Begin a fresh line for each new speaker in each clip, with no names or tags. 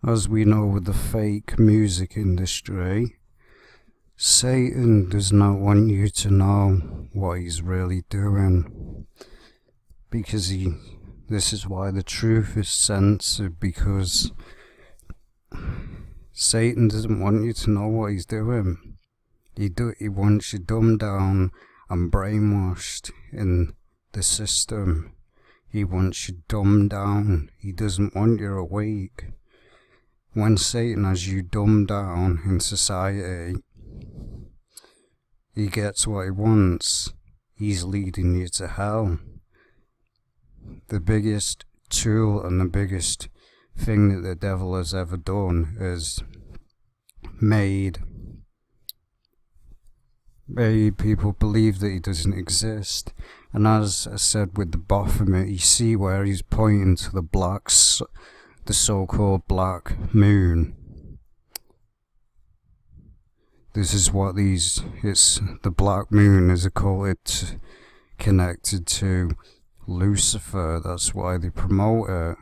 As we know with the fake music industry, Satan does not want you to know what he's really doing, because this is why the truth is censored, because Satan doesn't want you to know what he's doing. He wants you dumbed down and brainwashed in the system. He wants you dumbed down. He doesn't want you awake. When Satan has you dumbed down in society, he gets what he wants. He's leading you to hell. The biggest tool and the biggest thing that the devil has ever done is made people believe that he doesn't exist. And as I said with the Baphomet, you see where he's pointing to the so-called black moon. This is what it's the black moon is occulted, connected to Lucifer. That's why they promote it.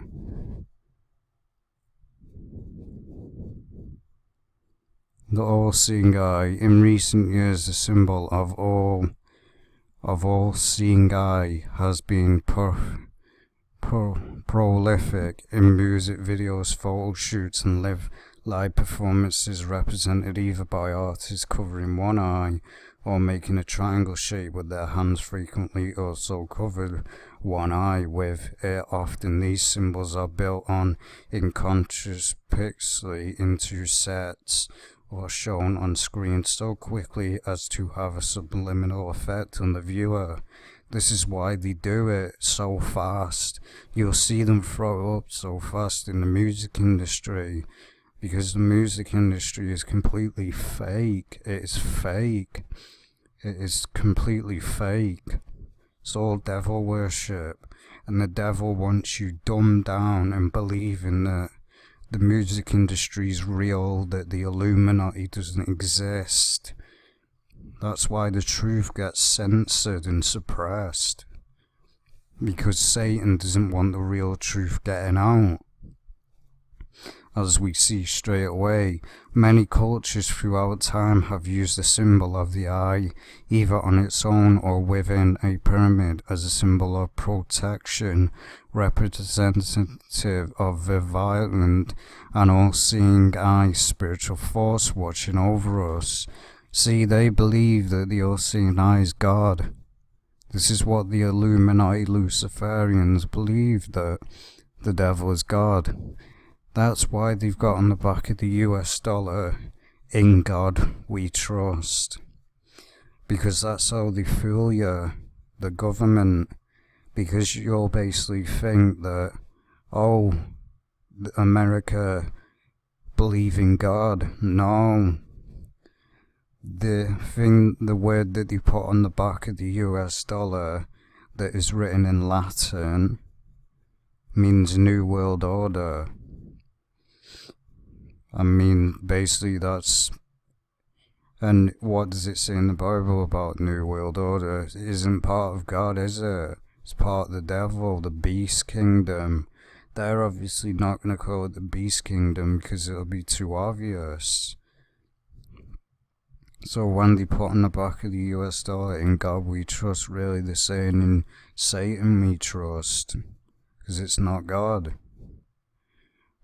The all-seeing eye, in recent years, the symbol of all-seeing eye has been prolific in music videos, photo shoots, and live performances represented either by artists covering one eye or making a triangle shape with their hands, frequently also covered one eye with it. Often these symbols are built on in contrast pixely into sets or shown on screen so quickly as to have a subliminal effect on the viewer. This is why they do it so fast. You'll see them throw up so fast in the music industry, because the music industry is completely fake. It is fake. It is completely fake. It's all devil worship, and the devil wants you dumbed down and believing that the music industry is real, that the Illuminati doesn't exist. That's why the truth gets censored and suppressed, because Satan doesn't want the real truth getting out. As we see straight away, many cultures throughout time have used the symbol of the eye, either on its own or within a pyramid, as a symbol of protection, representative of the violent and all-seeing eye, spiritual force watching over us. See, they believe that the all-seeing eye is God. This is what the Illuminati Luciferians believe, that the devil is God. That's why they've got on the back of the US dollar, "In God We Trust." Because that's how they fool you, the government. Because you'll basically think that, oh, America believe in God. No. The word that they put on the back of the US dollar that is written in Latin means New World Order. I mean, basically that's... And what does it say in the Bible about New World Order? It isn't part of God, is it? It's part of the devil, the beast kingdom. They're obviously not going to call it the beast kingdom because it'll be too obvious. So when they put on the back of the US dollar, "In God We Trust," really they're saying in Satan we trust, because it's not God.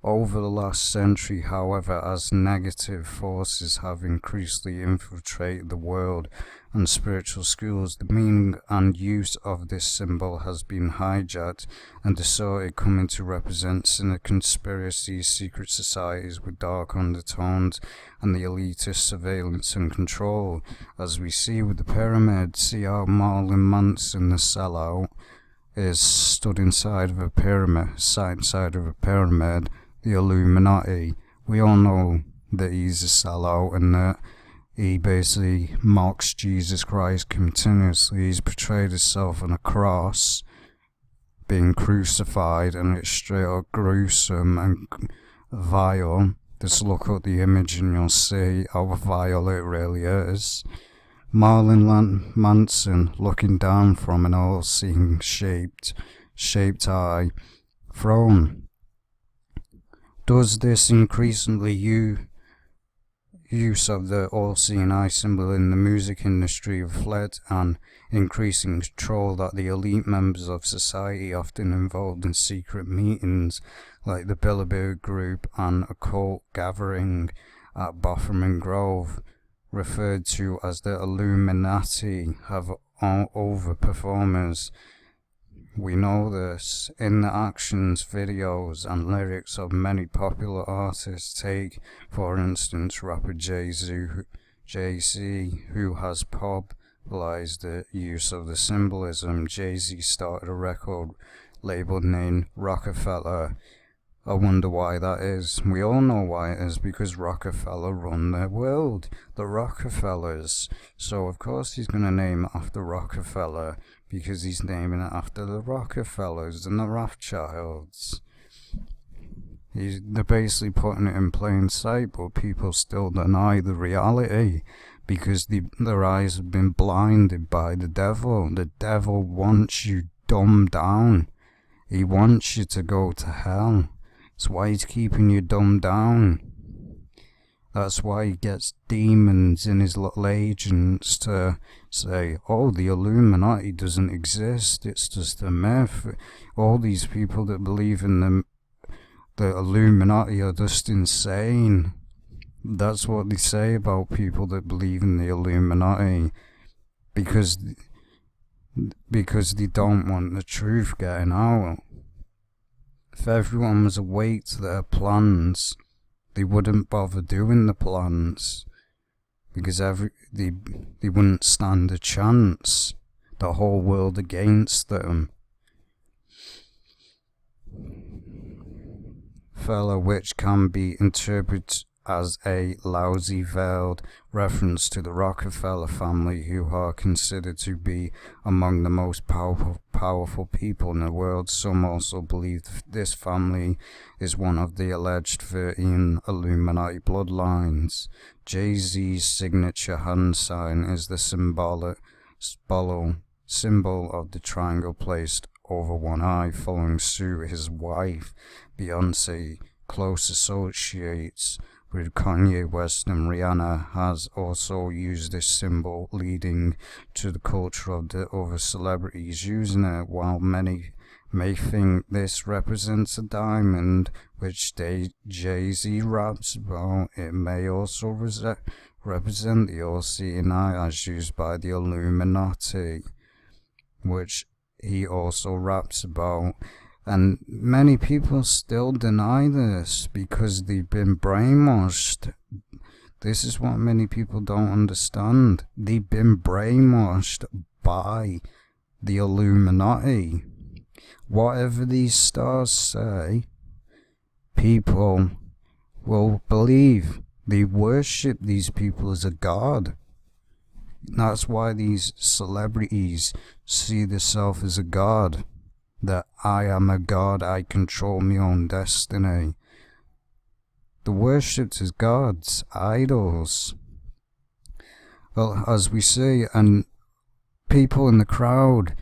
Over the last century, however, as negative forces have increasingly infiltrated the world and spiritual schools, the meaning and use of this symbol has been hijacked and distorted, coming to represent cynical conspiracies, secret societies with dark undertones, and the elitist surveillance and control. As we see with the pyramid, see how Marilyn Manson, the sellout, is stood inside of a pyramid, the Illuminati. We all know that he's a sellout and that he basically mocks Jesus Christ continuously. He's portrayed himself on a cross, being crucified, and it's straight up gruesome and vile. Just look at the image and you'll see how vile it really is. Marilyn Manson looking down from an all-seeing shaped eye throne. Does this increasingly use of the all-seeing eye symbol in the music industry reflect an increasing control that the elite members of society, often involved in secret meetings like the Bilderberg Group and occult gathering at Baphomet Grove, referred to as the Illuminati, have overperformers? We know this in the actions, videos, and lyrics of many popular artists. Take, for instance, rapper Jay-Z, who has popularized the use of the symbolism. Jay-Z started a record label named Rockefeller. I wonder why that is. We all know why it is, because Rockefeller run the world, the Rockefellers. So of course he's going to name it after Rockefeller, because he's naming it after the Rockefellers and the Rothschilds. They're basically putting it in plain sight, but people still deny the reality because their eyes have been blinded by the devil. The devil wants you dumbed down. He wants you to go to hell. That's why he's keeping you dumbed down. That's why he gets demons in his little agents to say, oh, the Illuminati doesn't exist, it's just a myth. All these people that believe in the Illuminati are just insane. That's what they say about people that believe in the Illuminati, because they don't want the truth getting out. If everyone was awake to their plans, they wouldn't bother doing the plans, because they wouldn't stand a chance. The whole world against them. Fella, which can be interpreted as a lousy veiled reference to the Rockefeller family, who are considered to be among the most powerful people in the world. Some also believe this family is one of the alleged 13 Illuminati bloodlines. Jay-Z's signature hand sign is the symbol of the triangle placed over one eye. Following suit, his wife, Beyonce, close associates with Kanye West and Rihanna, has also used this symbol, leading to the culture of the other celebrities using it. While many may think this represents a diamond, which Jay-Z raps about, it may also represent the all-seeing eye as used by the Illuminati, which he also raps about. And many people still deny this because they've been brainwashed. This is what many people don't understand. They've been brainwashed by the Illuminati. Whatever these stars say, people will believe. They worship these people as a god. That's why these celebrities see themselves as a god. That I am a god, I control my own destiny. The worshipped as gods, idols. Well, as we see, and people in the crowd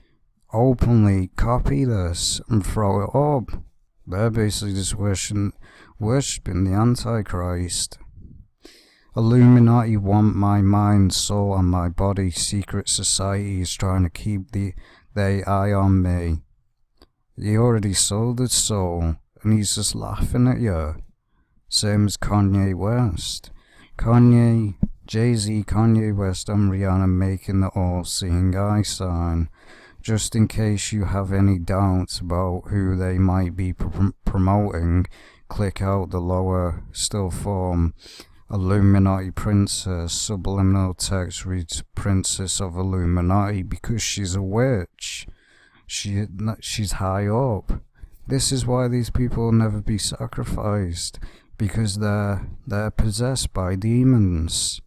openly copy this and throw it up. They're basically just worshipping the Antichrist. Illuminati want my mind, soul, and my body. Secret society is trying to keep their eye on me. He already sold his soul, and he's just laughing at you. Same as Kanye West. Jay-Z, Kanye West, and Rihanna making the all-seeing eye sign. Just in case you have any doubts about who they might be promoting, click out the lower still form. Illuminati Princess. Subliminal text reads Princess of Illuminati because she's a witch. She's high up. This is why these people will never be sacrificed, because they're possessed by demons.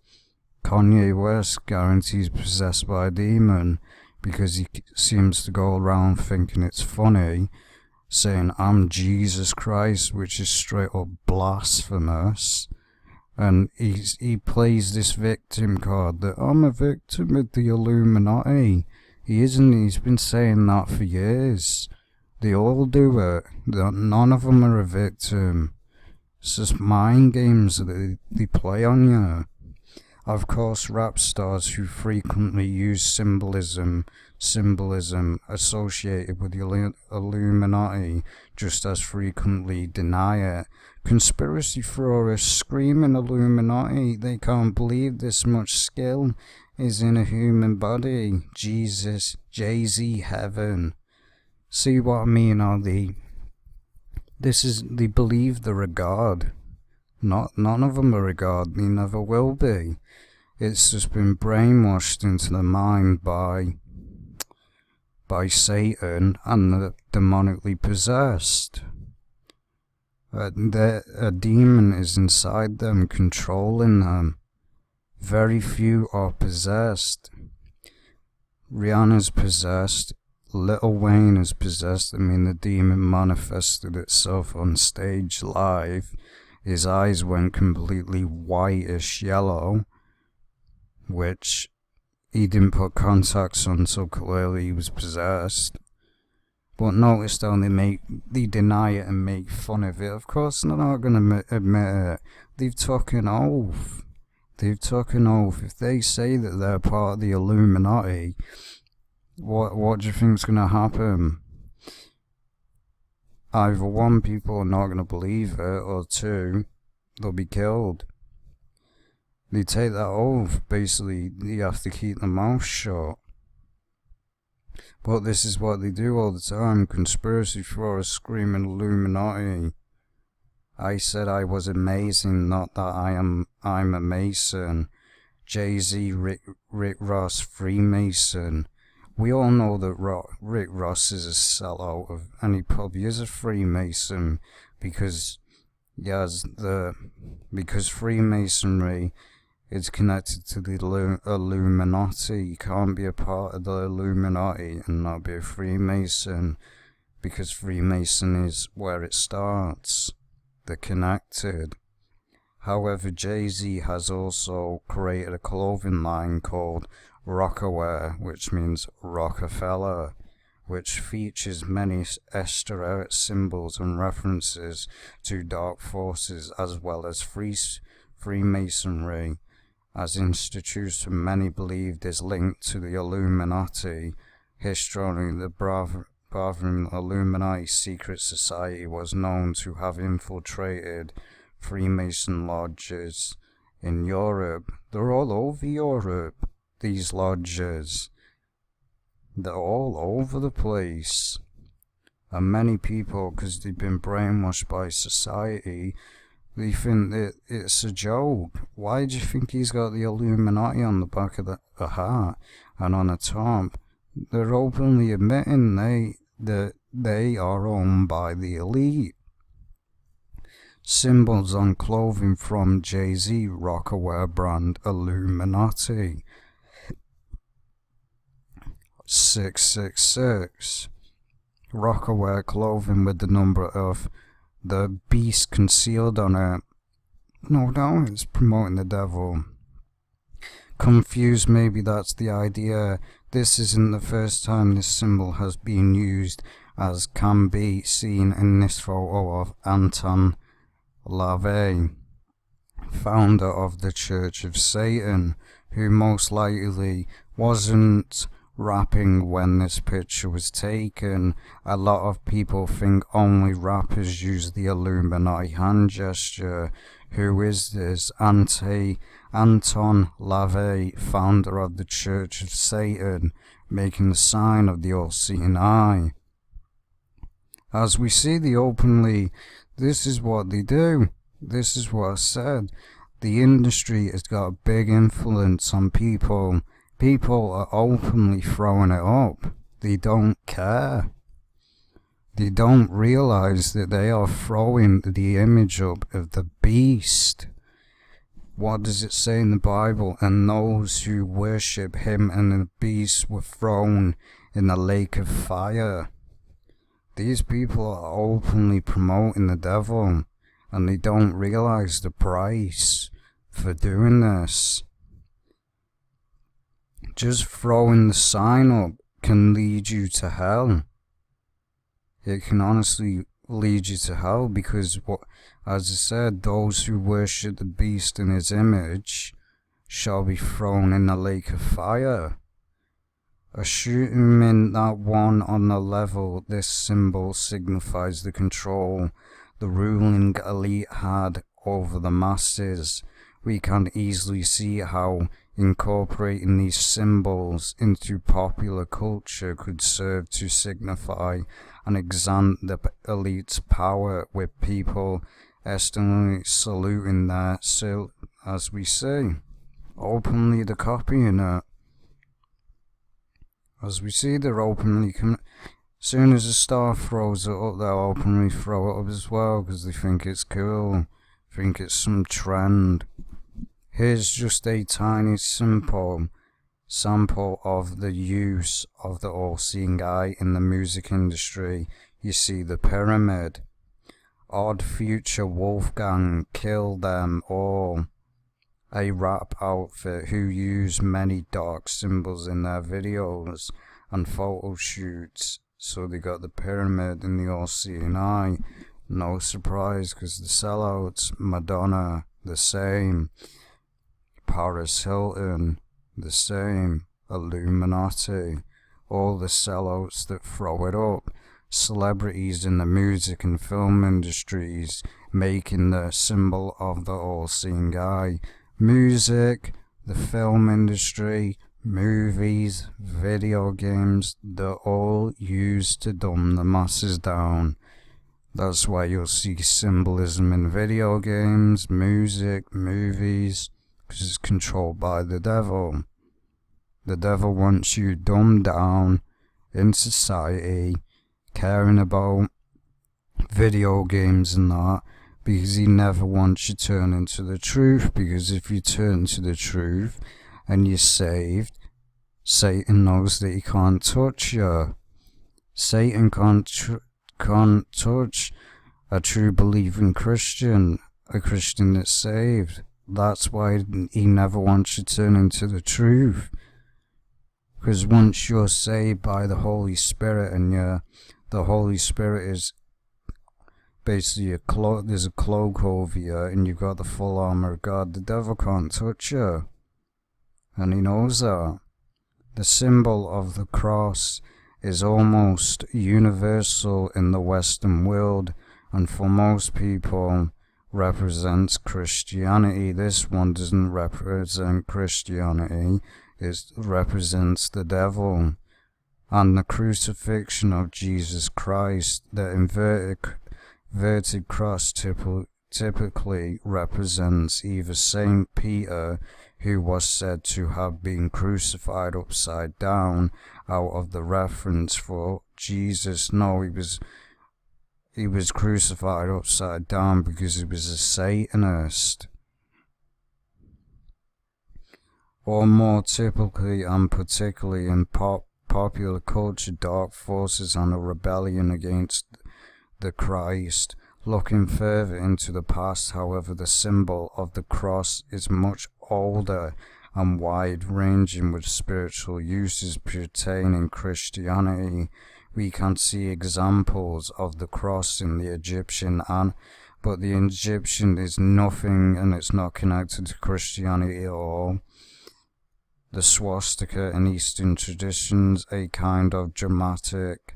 Kanye West guarantees possessed by a demon because he seems to go around thinking it's funny, saying I'm Jesus Christ, which is straight up blasphemous. And he plays this victim card that I'm a victim of the Illuminati. He isn't. He's been saying that for years. They all do it. None of them are a victim. It's just mind games that they play on you. Of course, rap stars who frequently use symbolism associated with the Illuminati just as frequently deny it. Conspiracy theorists screaming Illuminati, they can't believe this much skill is in a human body. Jesus, Jay-Z, heaven. See what I mean? They believe they're a god. None of them are a god, they never will be. It's just been brainwashed into the mind by Satan and the demonically possessed. A demon is inside them, controlling them. Very few are possessed. Rihanna's possessed. Lil Wayne is possessed. I mean, the demon manifested itself on stage live. His eyes went completely whitish yellow, which he didn't put contacts on, so clearly he was possessed. But notice how they deny it and make fun of it. Of course they're not going to admit it. They've taken oath. If they say that they're part of the Illuminati, what do you think's going to happen? Either one, people are not going to believe it, or two, they'll be killed. They take that oath, basically, you have to keep their mouth shut. But this is what they do all the time. Conspiracy theorists screaming Illuminati. I said I was amazing, not that I'm a Mason. Jay-Z, Rick Ross, Freemason. We all know that Rick Ross is a sellout, and he probably is a Freemason because Freemasonry is connected to the Illuminati. You can't be a part of the Illuminati and not be a Freemason, because Freemason is where it starts. They're connected. However, Jay-Z has also created a clothing line called Rockaware, which means Rockefeller, which features many esoteric symbols and references to dark forces, as well as Freemasonry as institution many believed is linked to the Illuminati. Historically, the Baphomet Illuminati secret society was known to have infiltrated Freemason lodges in Europe. They're all over Europe, these lodges. They're all over the place. And many people, because they've been brainwashed by society, they think that it's a joke. Why do you think he's got the Illuminati on the back of the hat and on the top? They're openly admitting that they are owned by the elite. Symbols on clothing from Jay-Z Rockaware brand Illuminati. 666. Rockaware clothing with the number of the beast concealed on it. No doubt it's promoting the devil. Confused, maybe that's the idea. This isn't the first time this symbol has been used, as can be seen in this photo of Anton LaVey, founder of the Church of Satan, who most likely wasn't rapping when this picture was taken. A lot of people think only rappers use the Illuminati hand gesture. Who is this? Anton LaVey, founder of the Church of Satan, making the sign of the all-seeing eye. As we see this is what they do. This is what I said. The industry has got a big influence on people. People are openly throwing it up. They don't care. They don't realize that they are throwing the image up of the beast. What does it say in the Bible? And those who worship him and the beast were thrown in the lake of fire. These people are openly promoting the devil, and they don't realize the price for doing this. Just throwing the sign up can lead you to hell. It can honestly lead you to hell, because as I said, those who worship the beast in his image shall be thrown in the lake of fire. Assuming that one on the level, this symbol signifies the control the ruling elite had over the masses, we can easily see how incorporating these symbols into popular culture could serve to signify and exalt the elite's power, with people externally saluting their, as we say, openly the copying it. As we see, they're openly soon as a star throws it up, they'll openly throw it up as well, because they think it's cool, think it's some trend. Here's just a tiny sample of the use of the all-seeing eye in the music industry. You see the pyramid. Odd Future Wolfgang, Kill Them All, a rap outfit who use many dark symbols in their videos and photo shoots. So they got the pyramid and the all-seeing eye. No surprise, because the sellouts. Madonna, the same. Paris Hilton, the same. Illuminati, all the sellouts that throw it up. Celebrities in the music and film industries making the symbol of the all-seeing eye. Music, the film industry, movies, video games, they're all used to dumb the masses down. That's why you'll see symbolism in video games, music, movies, because it's controlled by the devil. The devil wants you dumbed down in society, caring about video games and that, because he never wants you to turn into the truth. Because if you turn to the truth and you're saved, Satan knows that he can't touch you. Satan can't touch a true believing Christian, a Christian that's saved. That's why he never wants you to turn into the truth. Because once you're saved by the Holy Spirit, and the Holy Spirit is basically there's a cloak over you, and you've got the full armor of God, the devil can't touch you. And he knows that. The symbol of the cross is almost universal in the Western world, and for most people represents Christianity. This one doesn't represent Christianity, it represents the devil. And the crucifixion of Jesus Christ, the inverted cross typically represents either Saint Peter, who was said to have been crucified upside down, out of the reference for Jesus. No, he was crucified upside down because he was a Satanist. Or more typically and particularly in popular culture, dark forces and a rebellion against the Christ. Looking further into the past, however, the symbol of the cross is much older and wide-ranging, with spiritual uses pertaining Christianity. We can see examples of the cross in the Egyptian, but the Egyptian is nothing, and it's not connected to Christianity at all. The swastika in Eastern traditions, a kind of dramatic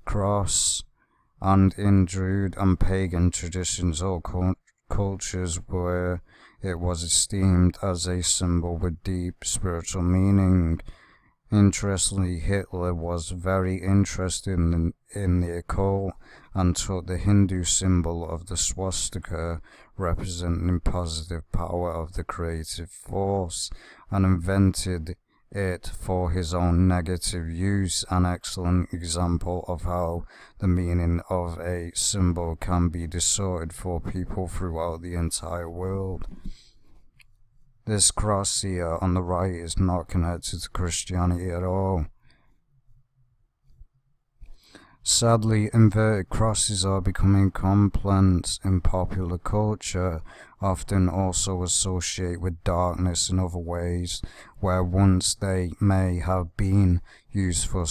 cross, and in Druid and pagan traditions or cultures where it was esteemed as a symbol with deep spiritual meaning. Interestingly, Hitler was very interested in the occult and took the Hindu symbol of the swastika, representing positive power of the creative force, and invented it for his own negative use. An excellent example of how the meaning of a symbol can be distorted for people throughout the entire world. This cross here on the right is not connected to Christianity at all. Sadly, inverted crosses are becoming commonplace in popular culture, often also associated with darkness in other ways, where once they may have been used for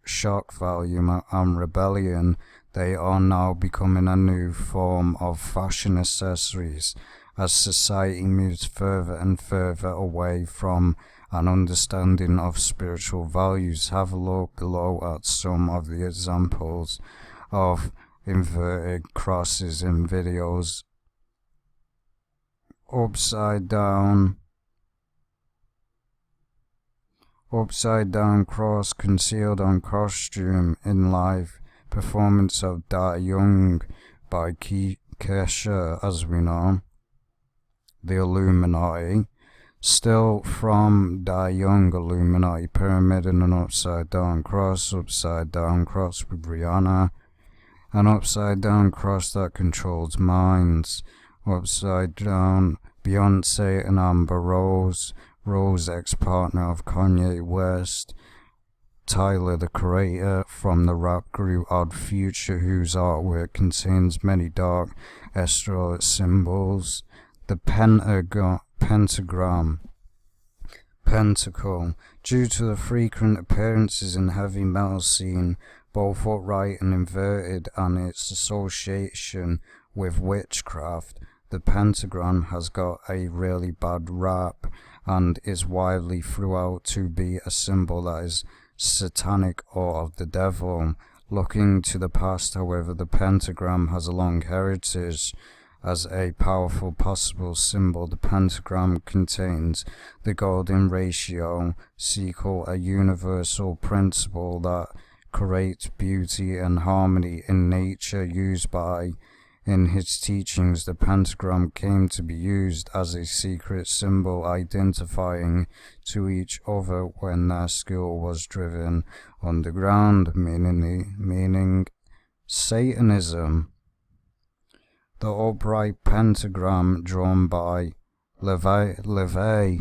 shock value and rebellion, They are now becoming a new form of fashion accessories as society moves further and further away from an understanding of spiritual values. Have a look below at some of the examples of inverted crosses in videos. Upside down cross concealed on costume in live performance of Da Young by Kesha, as we know. The Illuminati. Still from Da Young, Illuminati pyramid in an upside down cross with Rihanna. An upside down cross that controls minds. Upside down Beyonce and Amber Rose, ex-partner of Kanye West. Tyler, the creator from the rap group Odd Future, whose artwork contains many dark astral symbols. The pentacle. Due to the frequent appearances in heavy metal scene, both upright and inverted, and its association with witchcraft, the pentagram has got a really bad rap and is widely thought to be a symbol that is satanic or of the devil. Looking to the past, however, the pentagram has a long heritage. As a powerful possible symbol, the pentagram contains the golden ratio, a universal principle that creates beauty and harmony in nature. Used by in his teachings, the pentagram came to be used as a secret symbol identifying to each other when their school was driven underground, meaning Satanism. The upright pentagram drawn by LeVay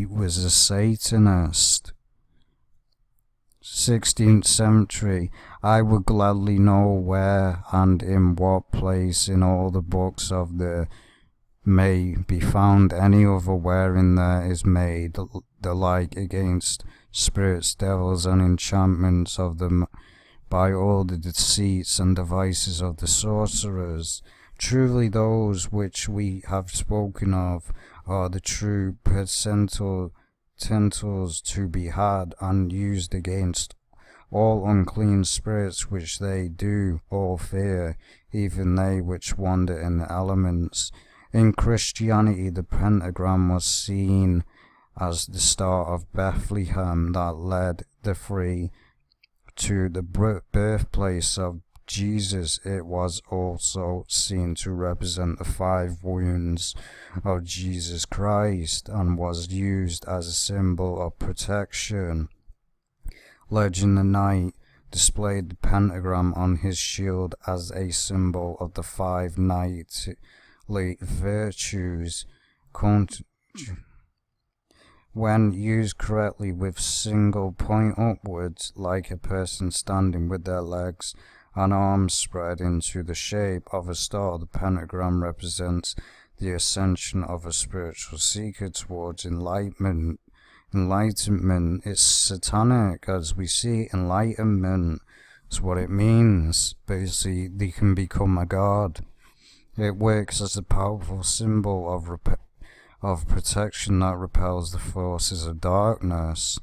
was a Satanist. 16th century. I would gladly know where and in what place in all the books of the may be found any other wherein there is made the like against spirits, devils, and enchantments of them by all the deceits and devices of the sorcerers. Truly those which we have spoken of are the true potentials to be had and used against all unclean spirits which they do all fear, even they which wander in the elements. In Christianity, the pentagram was seen as the star of Bethlehem that led the free to the birthplace of Jesus. It was also seen to represent the 5 wounds of Jesus Christ and was used as a symbol of protection. Legend the Knight displayed the pentagram on his shield as a symbol of the 5 knightly virtues. When used correctly with single point upwards, like a person standing with their legs and arms spread into the shape of a star, the pentagram represents the ascension of a spiritual seeker towards enlightenment. It's satanic, as we see. Enlightenment is what it means. Basically, they can become a god. It works as a powerful symbol of protection that repels the forces of darkness.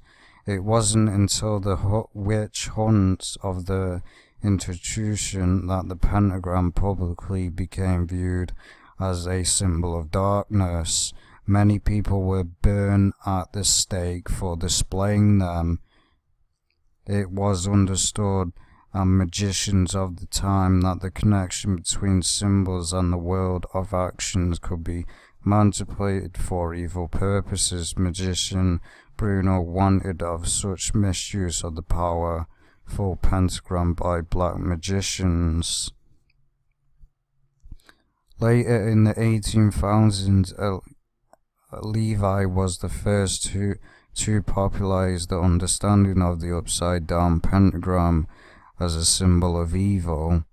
It wasn't until the witch hunts of the institution that the pentagram publicly became viewed as a symbol of darkness. Many people were burned at the stake for displaying them. It was understood, and magicians of the time, that the connection between symbols and the world of actions could be manipulated for evil purposes. Magician Bruno wanted of such misuse of the powerful pentagram by black magicians. Later in the 1800s, Levi was the first to popularize the understanding of the upside-down pentagram as a symbol of evil.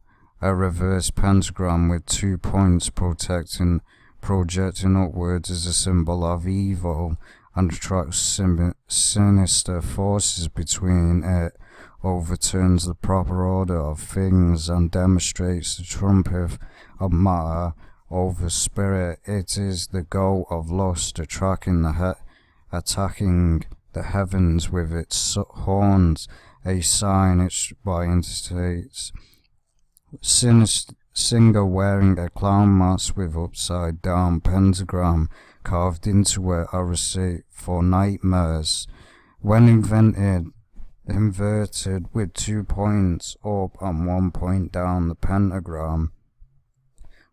A reverse pentagram with 2 points projecting upwards is a symbol of evil, and attracts sinister forces between it, overturns the proper order of things, and demonstrates the triumph of matter over spirit. It is the goal of lust, attacking the heavens with its horns, a sign it by indicates. Singer wearing a clown mask with upside down pentagram carved into it, a receipt for nightmares. When inverted with 2 points up and 1 point down, the pentagram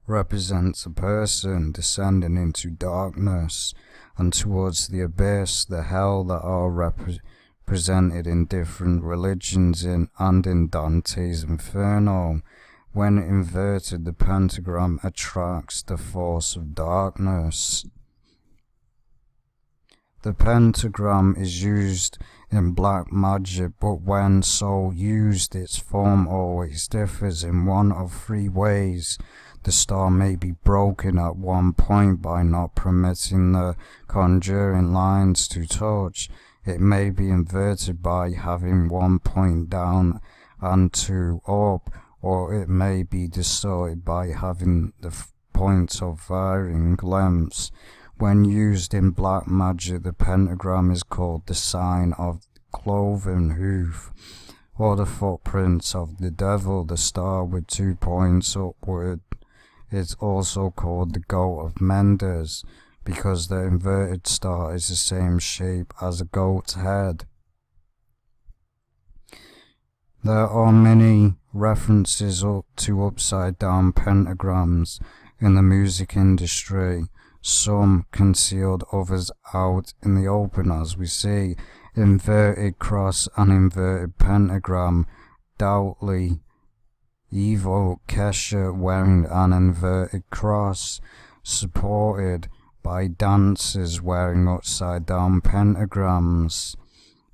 represents a person descending into darkness and towards the abyss, the hell that are represented in different religions and in Dante's Inferno. When inverted, the pentagram attracts the force of darkness. The pentagram is used in black magic, but when so used, its form always differs in one of 3 ways. The star may be broken at one point by not permitting the conjuring lines to touch. It may be inverted by having 1 point down and 2 up, or it may be distorted by having the points of varying lengths. When used in black magic, the pentagram is called the sign of cloven hoof, or the footprints of the devil. The star with 2 points upward is also called the goat of Mendes, because the inverted star is the same shape as a goat's head. There are many references to upside down pentagrams in the music industry, some concealed, others out in the open, as we see. Inverted cross and inverted pentagram. Doubtly evil Kesha wearing an inverted cross, supported by dancers wearing upside down pentagrams.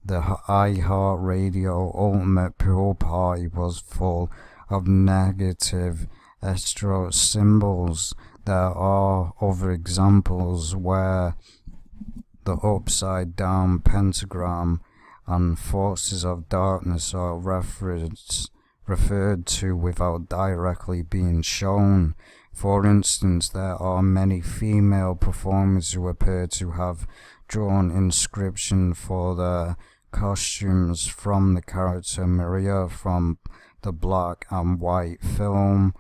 The iHeartRadio Ultimate Pool Party was full of negative astro symbols. There are other examples where the upside down pentagram and forces of darkness are referred to without directly being shown. For instance, there are many female performers who appear to have drawn inscription for their costumes from the character Maria from the black and white film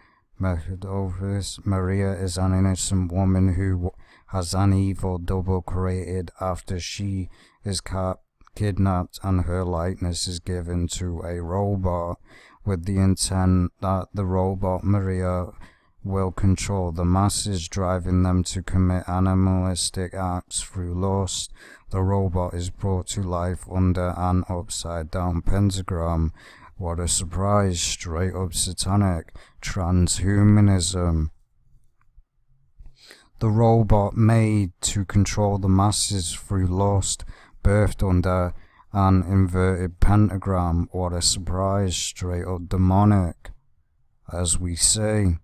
Maria is an innocent woman who has an evil double created after she is kidnapped, and her likeness is given to a robot with the intent that the robot Maria will control the masses, driving them to commit animalistic acts through lust. The robot is brought to life under an upside down pentagram. What a surprise, straight up satanic. Transhumanism. The robot made to control the masses through lust, birthed under an inverted pentagram. What a surprise, straight up demonic, as we say.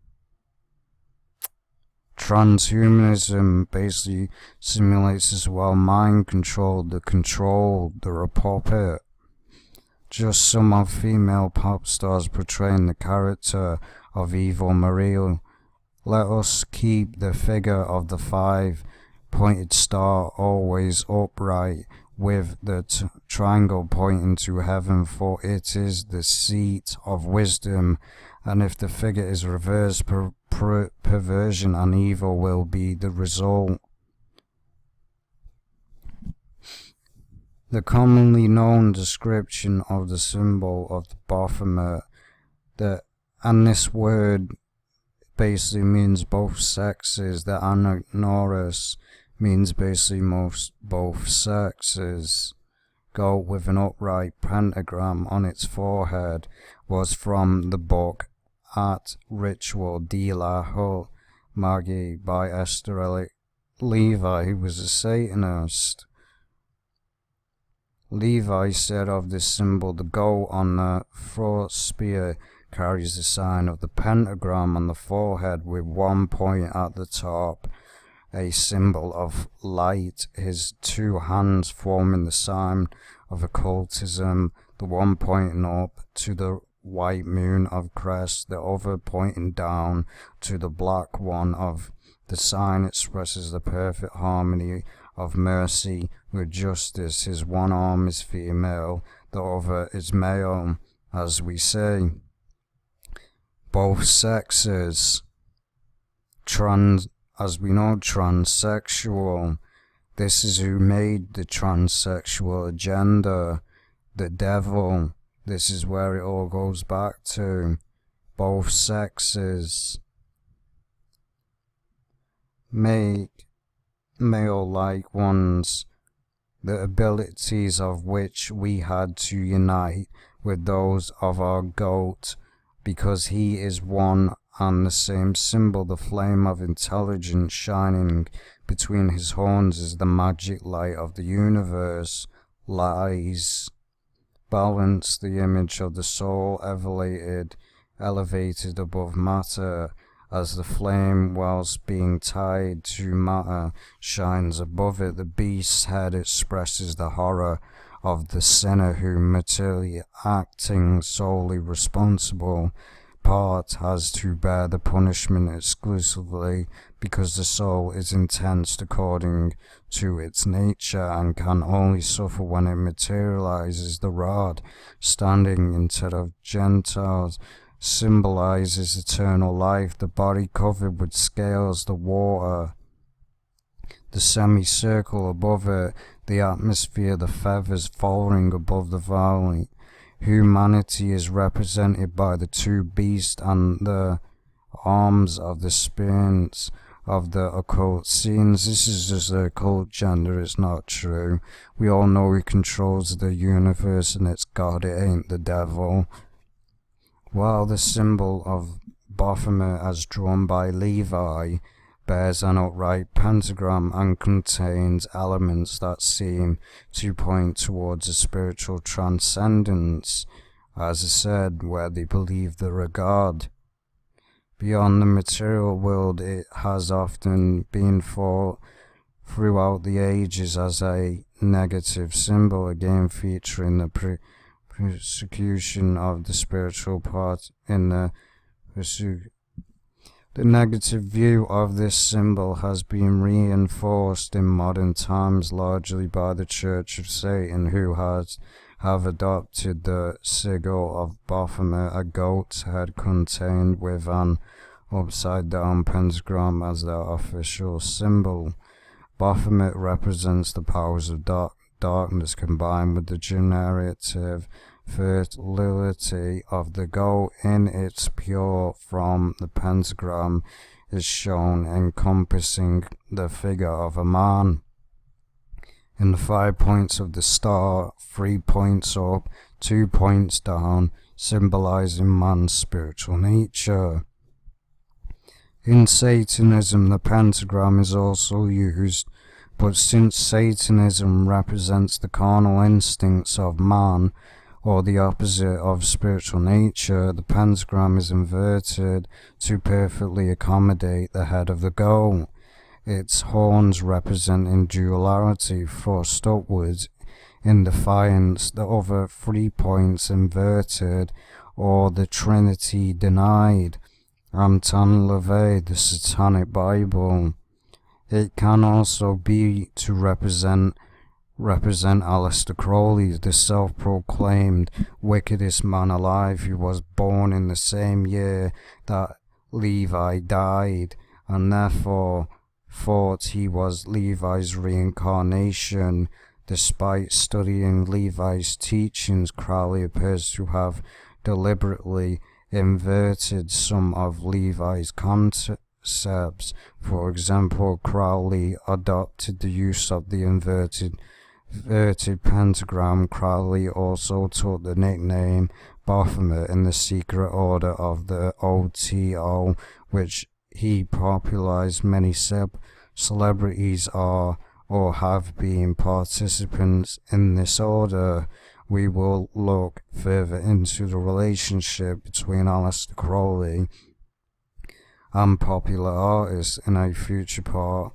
Transhumanism basically simulates as well mind control, they're a puppet. Just some of female pop stars portraying the character of evil Maria. Let us keep the figure of the 5-pointed star always upright, with the triangle pointing to heaven, for it is the seat of wisdom, and if the figure is reversed, perversion and evil will be the result. The commonly known description of the symbol of the Baphomet, and this word basically means both sexes. The Anagnores means basically both sexes. Goat with an upright pentagram on its forehead was from the book At Ritual de la Magie by Esther Levi, who was a Satanist. Levi said of this symbol, the goat on the throat spear carries the sign of the pentagram on the forehead with 1 point at the top, a symbol of light, his two hands forming the sign of occultism, the one pointing up to the white moon of crest, the other pointing down to the black one of the sign, expresses the perfect harmony of mercy with justice. His one arm is female, the other is male, as we say. Both sexes. As we know, transsexual. This is who made the transsexual agenda. The devil. This is where it all goes back to. Both sexes make male-like ones, the abilities of which we had to unite with those of our goat, because he is one and the same symbol. The flame of intelligence shining between his horns is the magic light of the universe. Lies. Balance, the image of the soul elevated above matter, as the flame, whilst being tied to matter, shines above it. The beast's head expresses the horror of the sinner who, materially acting solely responsible part, has to bear the punishment exclusively because the soul is intense according to its nature and can only suffer when it materializes. The rod, standing instead of Gentiles, symbolizes eternal life. The body covered with scales, the water, the semicircle above it, the atmosphere, the feathers falling above the valley. Humanity is represented by the two beasts and the arms of the spirits of the occult scenes. This is just the occult gender, it's not true. We all know he controls the universe and it's God, it ain't the devil. While the symbol of Baphomet, as drawn by Levi, bears an upright pentagram and contains elements that seem to point towards a spiritual transcendence, as I said, where they believe the regard beyond the material world. It has often been thought throughout the ages as a negative symbol, again featuring the persecution of the spiritual part in the pursuit. The negative view of this symbol has been reinforced in modern times largely by the Church of Satan, who have adopted the sigil of Baphomet, a goat's head contained with an upside-down pentagram, as their official symbol. Baphomet represents the powers of darkness combined with the generative fertility of the goat. In its pure form, the pentagram is shown encompassing the figure of a man. In the 5 points of the star, 3 points up, 2 points down, symbolizing man's spiritual nature. In Satanism, the pentagram is also used, but since Satanism represents the carnal instincts of man, or the opposite of spiritual nature, the pentagram is inverted to perfectly accommodate the head of the goat. Its horns representing duality thrust upwards in defiance, the other 3 points inverted, or the Trinity denied. Anton LaVey, the Satanic Bible. It can also be to represent Aleister Crowley, the self-proclaimed wickedest man alive, who was born in the same year that Levi died, and therefore thought he was Levi's reincarnation. Despite studying Levi's teachings, Crowley appears to have deliberately inverted some of Levi's concepts. For example, Crowley adopted the use of the inverted pentagram. Crowley also took the nickname Baphomet in the secret order of the OTO, which he popularized. Many celebrities are or have been participants in this order. We will look further into the relationship between Aleister Crowley and popular artists in a future part.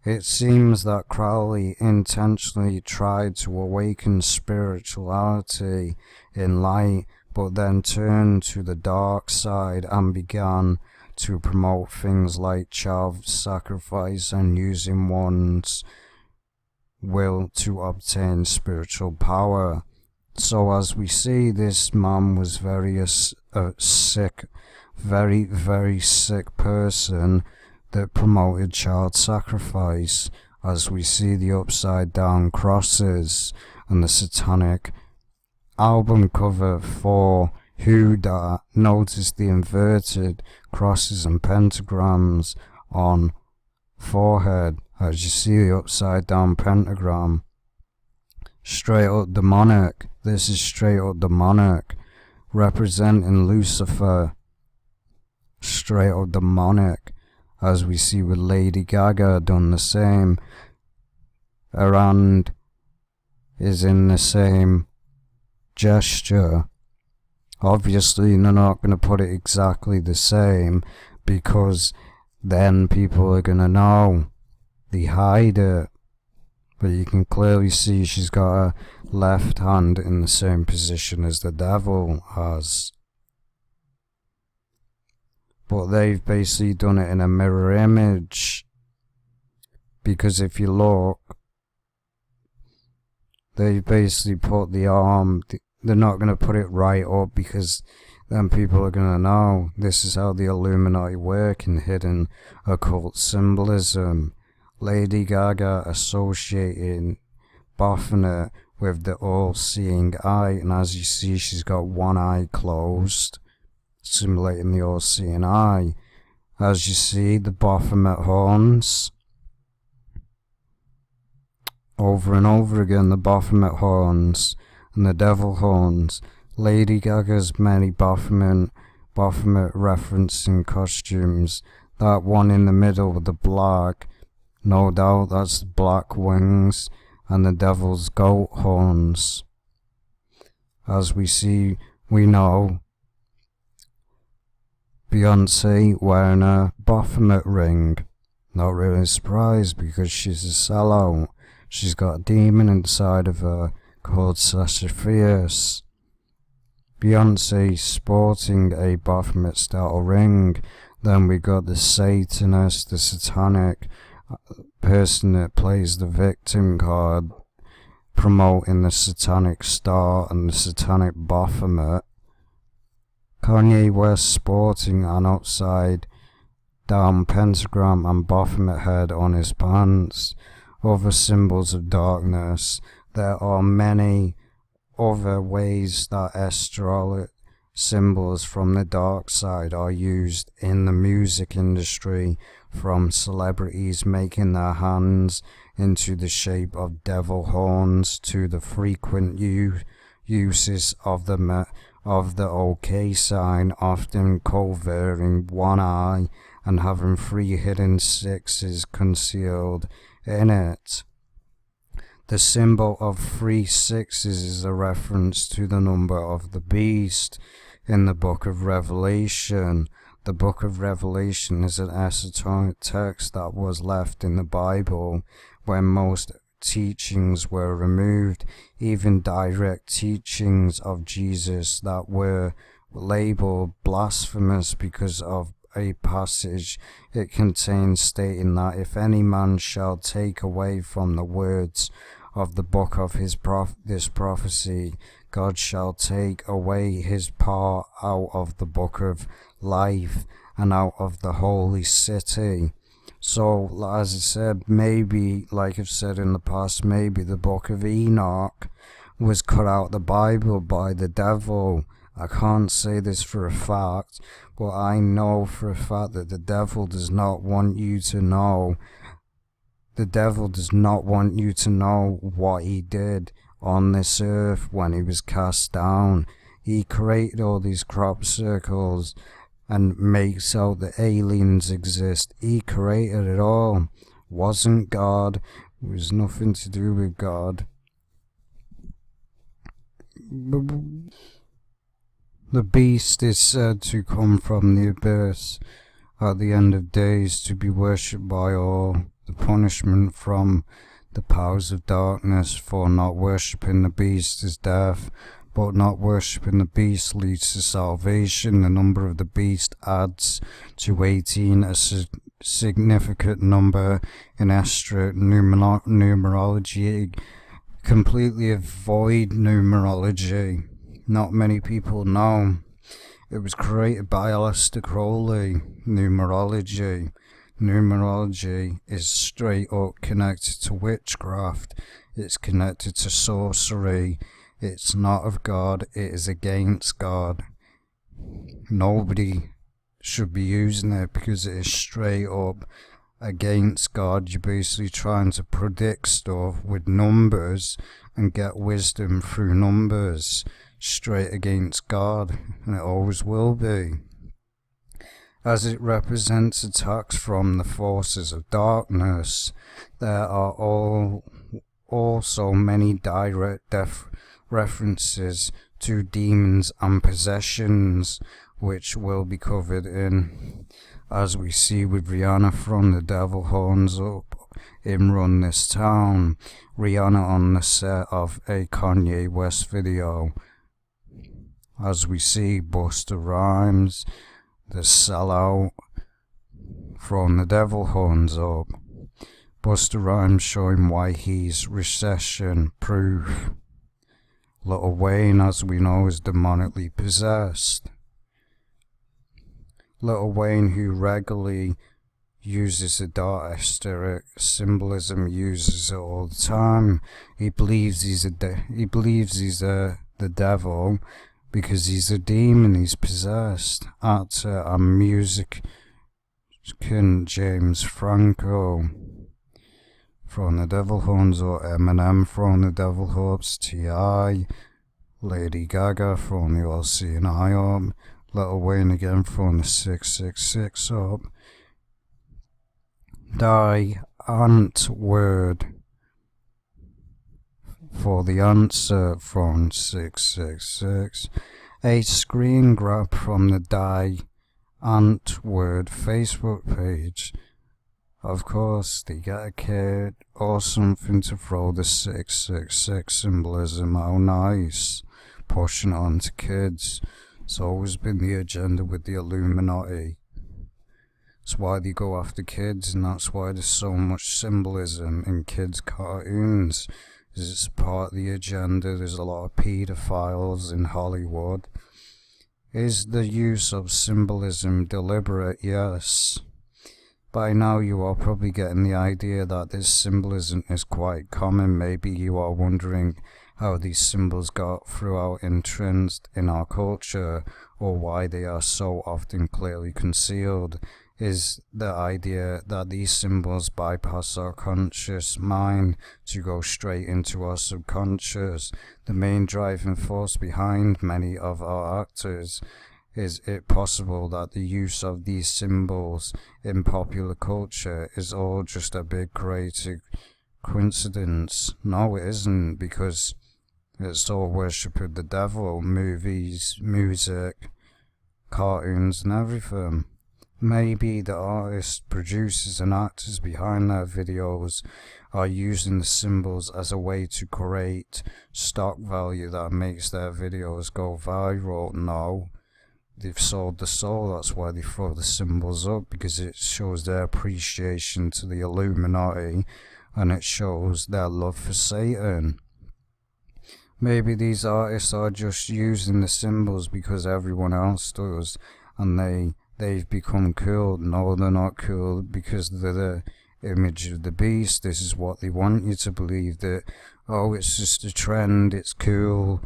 It seems that Crowley intentionally tried to awaken spirituality in light, but then turned to the dark side and began to promote things like child sacrifice and using one's will to obtain spiritual power. So as we see, this man was very sick, very sick person that promoted child sacrifice, as we see the upside down crosses and the satanic album cover for Who Dat. Notice the inverted crosses and pentagrams on forehead, as you see the upside down pentagram. Straight up demonic. This is straight up demonic, representing Lucifer. Straight up demonic, as we see with Lady Gaga done the same. Her hand is in the same gesture. Obviously they're not going to put it exactly the same, because then people are going to know. They hide it. But you can clearly see she's got her left hand in the same position as the devil has. But they've basically done it in a mirror image, because if you look, they've basically put the arm, they're not going to put it right up, because then people are going to know. This is how the Illuminati work in hidden occult symbolism. Lady Gaga associating Baphomet with the all-seeing eye, and as you see, she's got one eye closed, simulating the all-seeing eye. As you see, the Baphomet horns, over and over again, the Baphomet horns and the devil horns. Lady Gaga's many Baphomet referencing costumes. That one in the middle with the black, no doubt that's the black wings and the devil's goat horns. As we see, we know Beyonce wearing a Baphomet ring. Not really surprised, because she's a sellout. She's got a demon inside of her called Sasha Fierce. Beyonce sporting a Baphomet style ring. Then we got the Satanist, the satanic person that plays the victim card, promoting the satanic star and the satanic Baphomet. Kanye West sporting an upside down pentagram and Baphomet head on his pants. Other symbols of darkness. There are many other ways that astrology symbols from the dark side are used in the music industry, from celebrities making their hands into the shape of devil horns to the frequent uses of the OK sign, often covering one eye and having 3 hidden sixes concealed in it. The symbol of 3 sixes is a reference to the number of the beast in the Book of Revelation. The Book of Revelation is an esoteric text that was left in the Bible when most teachings were removed, even direct teachings of Jesus that were labeled blasphemous because of a passage it contains stating that if any man shall take away from the words of the book of this prophecy, God shall take away his part out of the book of life and out of the holy city. So, as I said, maybe, like I've said in the past, maybe the book of Enoch was cut out of the Bible by the devil. I can't say this for a fact, but I know for a fact that the devil does not want you to know. The devil does not want you to know what he did on this earth when he was cast down. He created all these crop circles and makes out that aliens exist. He created it all. Wasn't God. It was nothing to do with God. The beast is said to come from the abyss at the end of days, to be worshipped by all. The punishment from the powers of darkness for not worshipping the beast is death, but not worshipping the beast leads to salvation. The number of the beast adds to 18, a significant number in numerology. Completely avoid numerology. Not many people know. It was created by Crowley. Numerology is straight up connected to witchcraft. It's connected to sorcery. It's not of God. It is against God. Nobody should be using it because it is straight up against God. You're basically trying to predict stuff with numbers and get wisdom through numbers. Straight against God, and it always will be, as it represents attacks from the forces of darkness. There are also many direct references to demons and possessions, which will be covered in, as we see with Rihanna from The Devil Horns Up in Run This Town. Rihanna on the set of a Kanye West video. As we see Busta Rhymes, the sellout from The Devil Horns Up. Busta Rhymes showing why he's recession proof. Lil Wayne, as we know, is demonically possessed. Lil Wayne, who regularly uses the dark esoteric symbolism, uses it all the time. He believes he's the devil, because he's a demon, he's possessed. Actor and musician James Franco from The Devil Horns Up, Eminem from The Devil Hopes, T.I., Lady Gaga from the All Seeing Eye Up, Lil Wayne again from the 666 Up. Die Ant Word for the answer from 666. A screen grab from the Die Ant Word Facebook page. Of course, they get a kid or something to throw the 666 symbolism. How nice. Pushing it on to kids. It's always been the agenda with the Illuminati. That's why they go after kids, and that's why there's so much symbolism in kids' cartoons. It's part of the agenda. There's a lot of pedophiles in Hollywood. Is the use of symbolism deliberate? Yes. By now you are probably getting the idea that this symbolism is quite common. Maybe you are wondering how these symbols got throughout entrenched in our culture, or why they are so often clearly concealed. Is the idea that these symbols bypass our conscious mind to go straight into our subconscious. The main driving force behind many of our actors. Is it possible that the use of these symbols in popular culture is all just a big creative coincidence? No, it isn't, because it's all worship of the devil, movies, music, cartoons and everything. Maybe the artists, producers and actors behind their videos are using the symbols as a way to create stock value that makes their videos go viral. No, they've sold the soul. That's why they throw the symbols up, because it shows their appreciation to the Illuminati, and it shows their love for Satan. Maybe these artists are just using the symbols because everyone else does, and they've become cool. No, they're not cool, because they're the image of the beast. This is what they want you to believe, that, oh, it's just a trend, it's cool.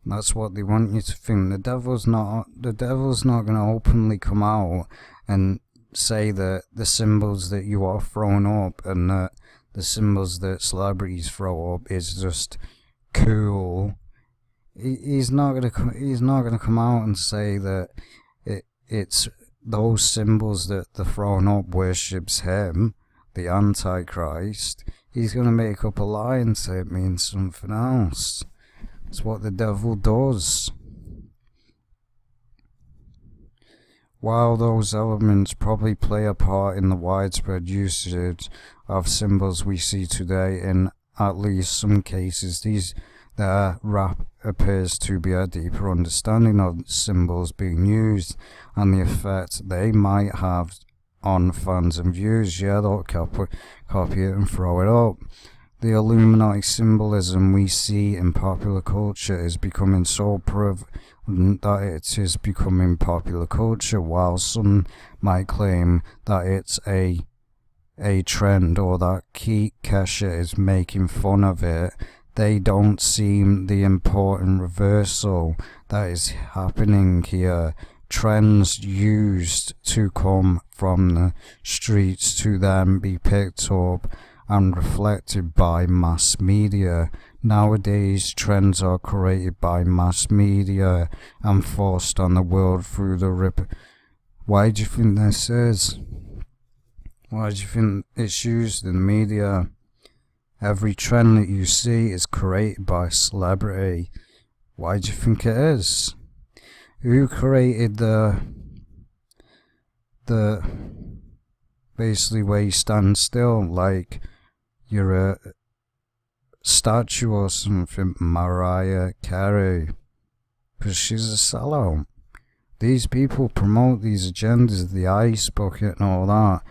That's what they want you to think. The devil's not going to openly come out and say that the symbols that you are throwing up and that the symbols that celebrities throw up is just cool. He's not gonna come out and say that it's those symbols that the throwing up worships him, the Antichrist. He's gonna make up a lie and say it means something else. It's what the devil does. While those elements probably play a part in the widespread usage of symbols we see today, in at least some cases, their rap appears to be a deeper understanding of symbols being used and the effect they might have on fans and viewers. Yeah, they'll copy it and throw it up. The Illuminati symbolism we see in popular culture is becoming so prevalent that it is becoming popular culture, while some might claim that it's a trend or that Kesha is making fun of it. They don't see the important reversal that is happening here. Trends used to come from the streets to then be picked up and reflected by mass media. Nowadays, trends are created by mass media and forced on the world through the rip. Why do you think this is? Why do you think it's used in the media? Every trend that you see is created by a celebrity. Why do you think it is? Who created the basically where you stand still like you're a statue or something? Mariah Carey, because she's a sellout. These people promote these agendas, the ice bucket and all that.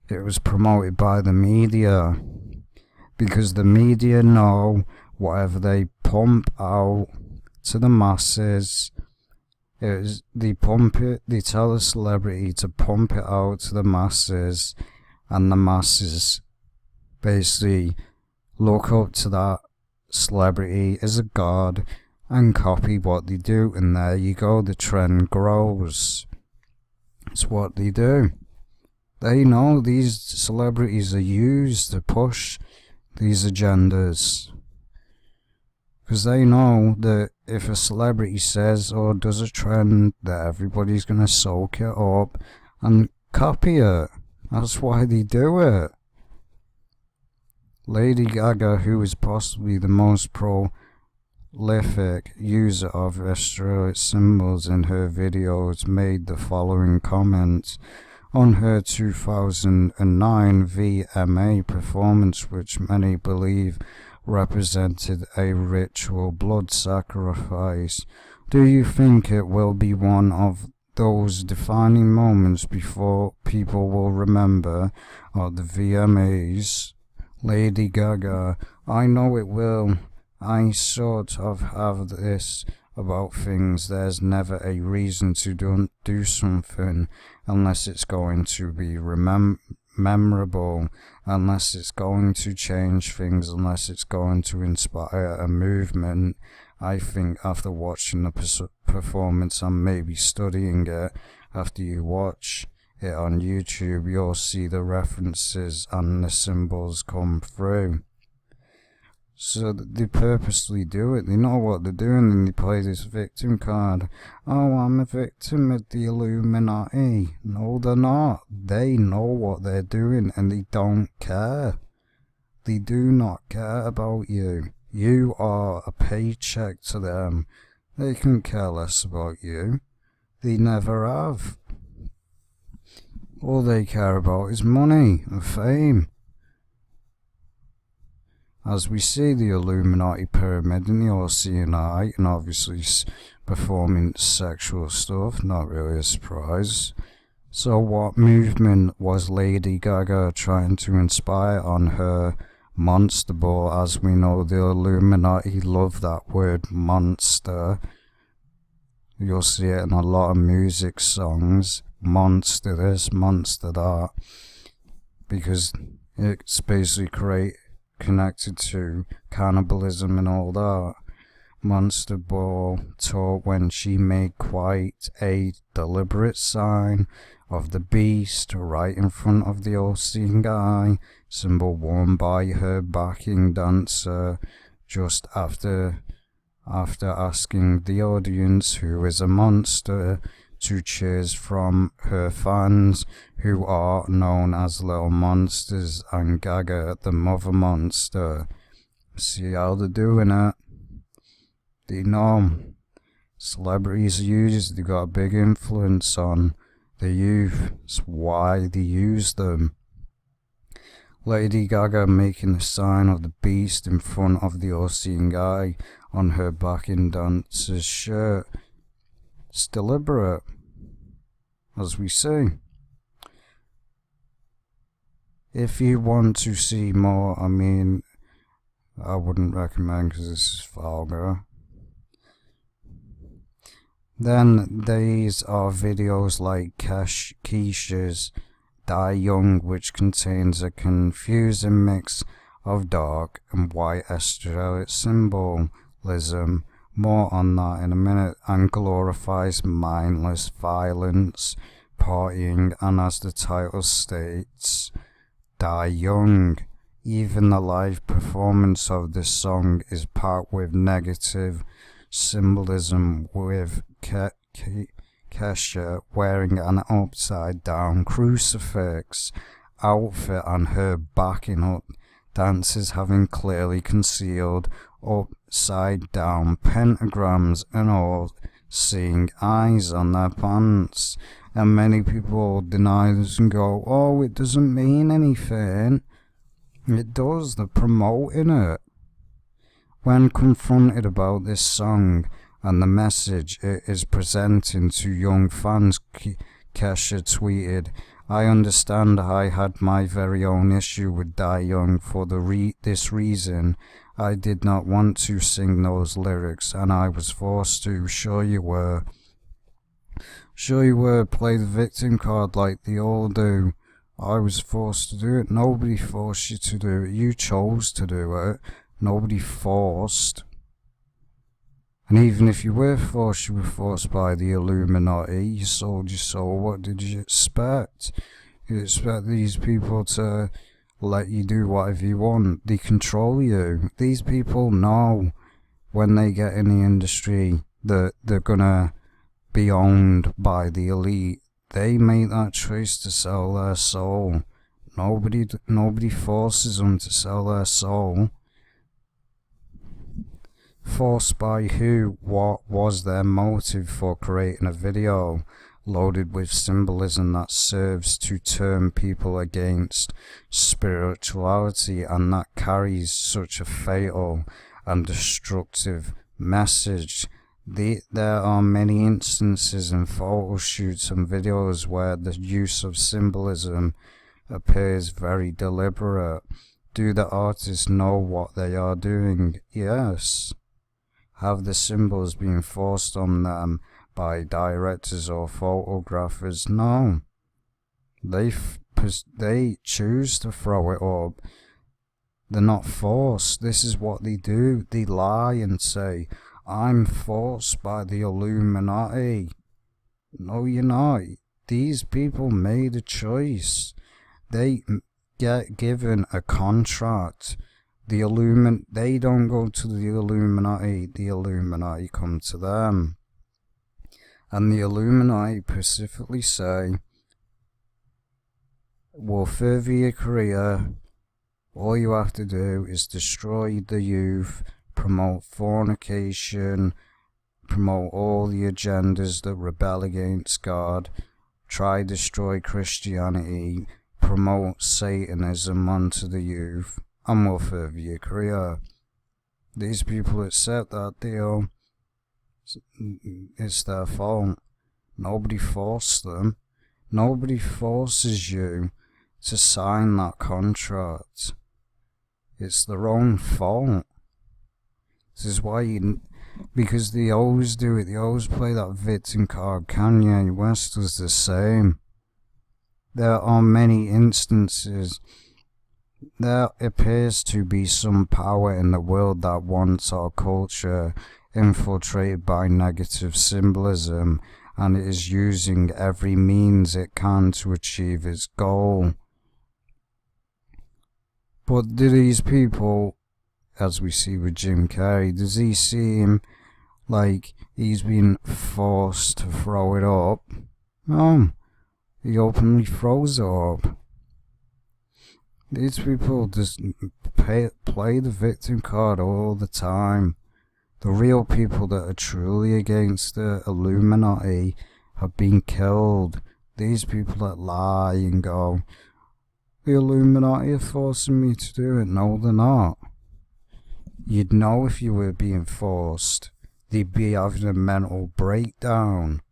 It was promoted by the media, because the media know whatever they pump out to the masses, they pump it, they tell the celebrity to pump it out to the masses, and the masses basically look up to that celebrity as a god and copy what they do, and there you go, the trend grows. It's what they do. They know these celebrities are used to push these agendas, because they know that if a celebrity says or does a trend, that everybody's going to soak it up and copy it. That's why they do it. Lady Gaga, who is possibly the most prolific user of astrological symbols in her videos, made the following comments on her 2009 VMA performance, which many believe represented a ritual blood sacrifice. Do you think it will be one of those defining moments before people will remember the VMAs? Lady Gaga: I know it will. I sort of have this about things. There's never a reason to do something unless it's going to be memorable, unless it's going to change things, unless it's going to inspire a movement. I think after watching the performance and maybe studying it, after you watch it on YouTube, you'll see the references and the symbols come through. So they purposely do it. They know what they're doing, and they play this victim card. Oh, I'm a victim of the Illuminati. No, they're not. They know what they're doing, and they don't care. They do not care about you. You are a paycheck to them. They can care less about you. They never have. All they care about is money and fame. As we see the Illuminati pyramid and the Oceanite, and obviously performing sexual stuff, not really a surprise. So what movement was Lady Gaga trying to inspire on her monster ball? As we know, the Illuminati love that word monster. You'll see it in a lot of music songs. Monster this, monster that. Because it's basically connected to cannibalism and all that. Monster Ball taught when she made quite a deliberate sign of the beast right in front of the all-seeing guy, symbol worn by her backing dancer, just after asking the audience who is a monster to cheers from her fans, who are known as little monsters, and Gaga the mother monster. See how they're doing it? They know. Celebrities they got a big influence on the youth. That's why they use them. Lady Gaga making the sign of the beast in front of the all-seeing eye on her backing dancer's shirt. It's deliberate, as we see. If you want to see more, I wouldn't recommend because this is vulgar. Then these are videos like Keisha's Die Young, which contains a confusing mix of dark and white esoteric symbolism. More on that in a minute. And glorifies mindless violence, partying, and as the title states, Die Young. Even the live performance of this song is packed with negative symbolism, with Kesha wearing an upside down crucifix outfit and her backing up dancers having clearly concealed upside down pentagrams and all seeing eyes on their pants. And many people deny this and go, oh, it doesn't mean anything. It does, they're promoting it. When confronted about this song and the message it is presenting to young fans, Kesha tweeted, I understand I had my very own issue with Die Young for this reason. I did not want to sing those lyrics and I was forced to. Sure you were. Play the victim card like they all do. I was forced to do it. Nobody forced you to do it. You chose to do it. Nobody forced. And even if you were forced, you were forced by the Illuminati. You sold your soul. What did you expect? You expect these people to let you do whatever you want. They control you. These people know when they get in the industry that they're gonna be owned by the elite. They make that choice to sell their soul. Nobody forces them to sell their soul. Forced by who? What was their motive for creating a video loaded with symbolism that serves to turn people against spirituality and that carries such a fatal and destructive message? There are many instances in photo shoots and videos where the use of symbolism appears very deliberate. Do the artists know what they are doing? Yes. Have the symbols been forced on them by directors or photographers? No. They choose to throw it up. They're not forced. This is what they do. They lie and say, I'm forced by the Illuminati. No, you're not. These people made a choice. They get given a contract. They don't go to the Illuminati come to them. And the Illuminati specifically say, we'll further your career. All you have to do is destroy the youth, promote fornication, promote all the agendas that rebel against God, destroy Christianity, promote Satanism onto the youth, and will further your career. These people accept that deal. It's their fault. Nobody forced them. Nobody forces you to sign that contract. It's their own fault. This is why because they always do it. They always play that victim card. Kanye West was the same. There are many instances. There appears to be some power in the world that wants our culture infiltrated by negative symbolism, and it is using every means it can to achieve its goal. But do these people, as we see with Jim Carrey, does he seem like he's been forced to throw it up? No, he openly throws it up. These people just play the victim card all the time. The real people that are truly against the Illuminati have been killed. These people that lie and go, the Illuminati are forcing me to do it. No, they're not. You'd know if you were being forced. They'd be having a mental breakdown.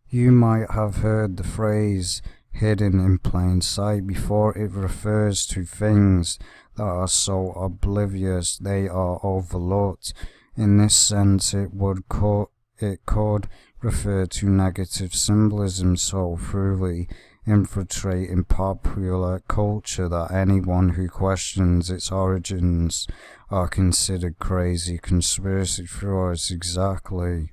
You might have heard the phrase hidden in plain sight before. It refers to things that are so oblivious they are overlooked. In this sense, it could refer to negative symbolism so thoroughly infiltrating popular culture that anyone who questions its origins are considered crazy conspiracy theorists. Exactly.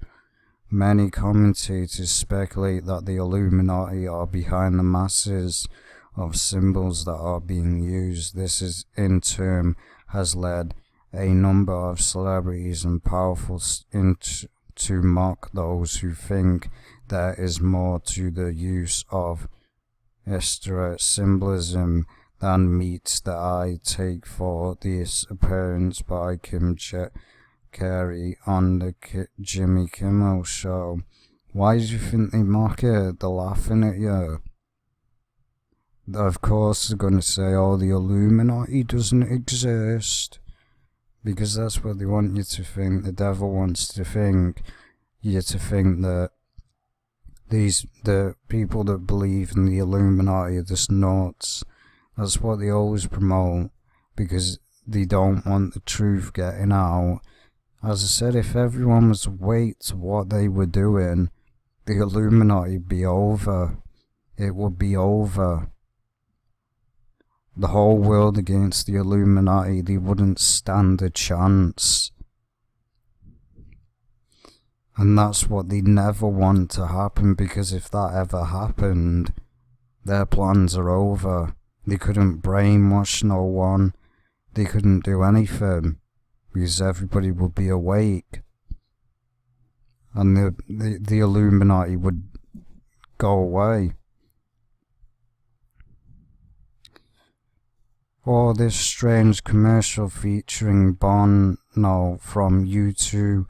Many commentators speculate that the Illuminati are behind the masses of symbols that are being used. This is in turn has led a number of celebrities and powerful to mock those who think there is more to the use of extra symbolism than meets the eye. Take for this appearance by Kim Carey on the Jimmy Kimmel show. Why do you think they mock it? They're laughing at you. Of course they're going to say, oh, the Illuminati doesn't exist. Because that's what they want you to think. The devil wants to think you to think that the people that believe in the Illuminati are just nuts. That's what they always promote, because they don't want the truth getting out. As I said, if everyone was awake to what they were doing, the Illuminati would be over. It would be over. The whole world against the Illuminati, they wouldn't stand a chance. And that's what they never want to happen, because if that ever happened, their plans are over. They couldn't brainwash no one. They couldn't do anything, because everybody would be awake. And the Illuminati would go away. Or this strange commercial featuring Bono from U2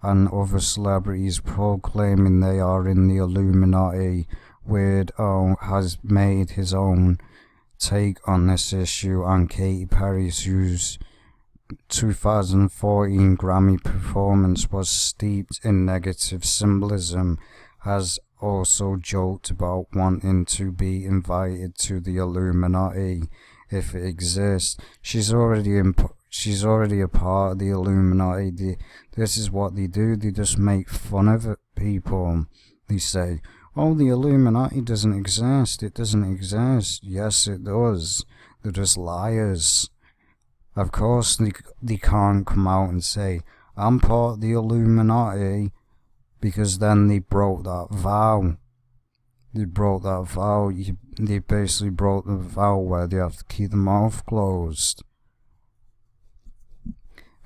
and other celebrities proclaiming they are in the Illuminati. Weirdo has made his own take on this issue, and Katy Perry's whose 2014 Grammy performance was steeped in negative symbolism has also joked about wanting to be invited to the Illuminati if it exists. She's already a part of the Illuminati. This is what they do. They just make fun of it, people. They say, oh, the Illuminati doesn't exist. It doesn't exist. Yes, it does. They're just liars. Of course, they can't come out and say, I'm part of the Illuminati, because then they broke that vow. They broke that vow. They basically broke the vow where they have to keep their mouth closed.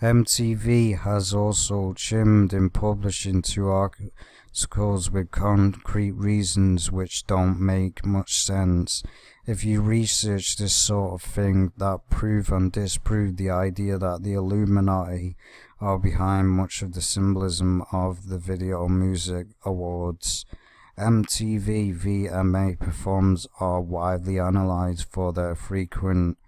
MTV has also chimed in publishing 2 articles with concrete reasons which don't make much sense. If you research this sort of thing, that prove and disprove the idea that the Illuminati are behind much of the symbolism of the Video Music Awards. MTV VMA performers are widely analysed for their frequent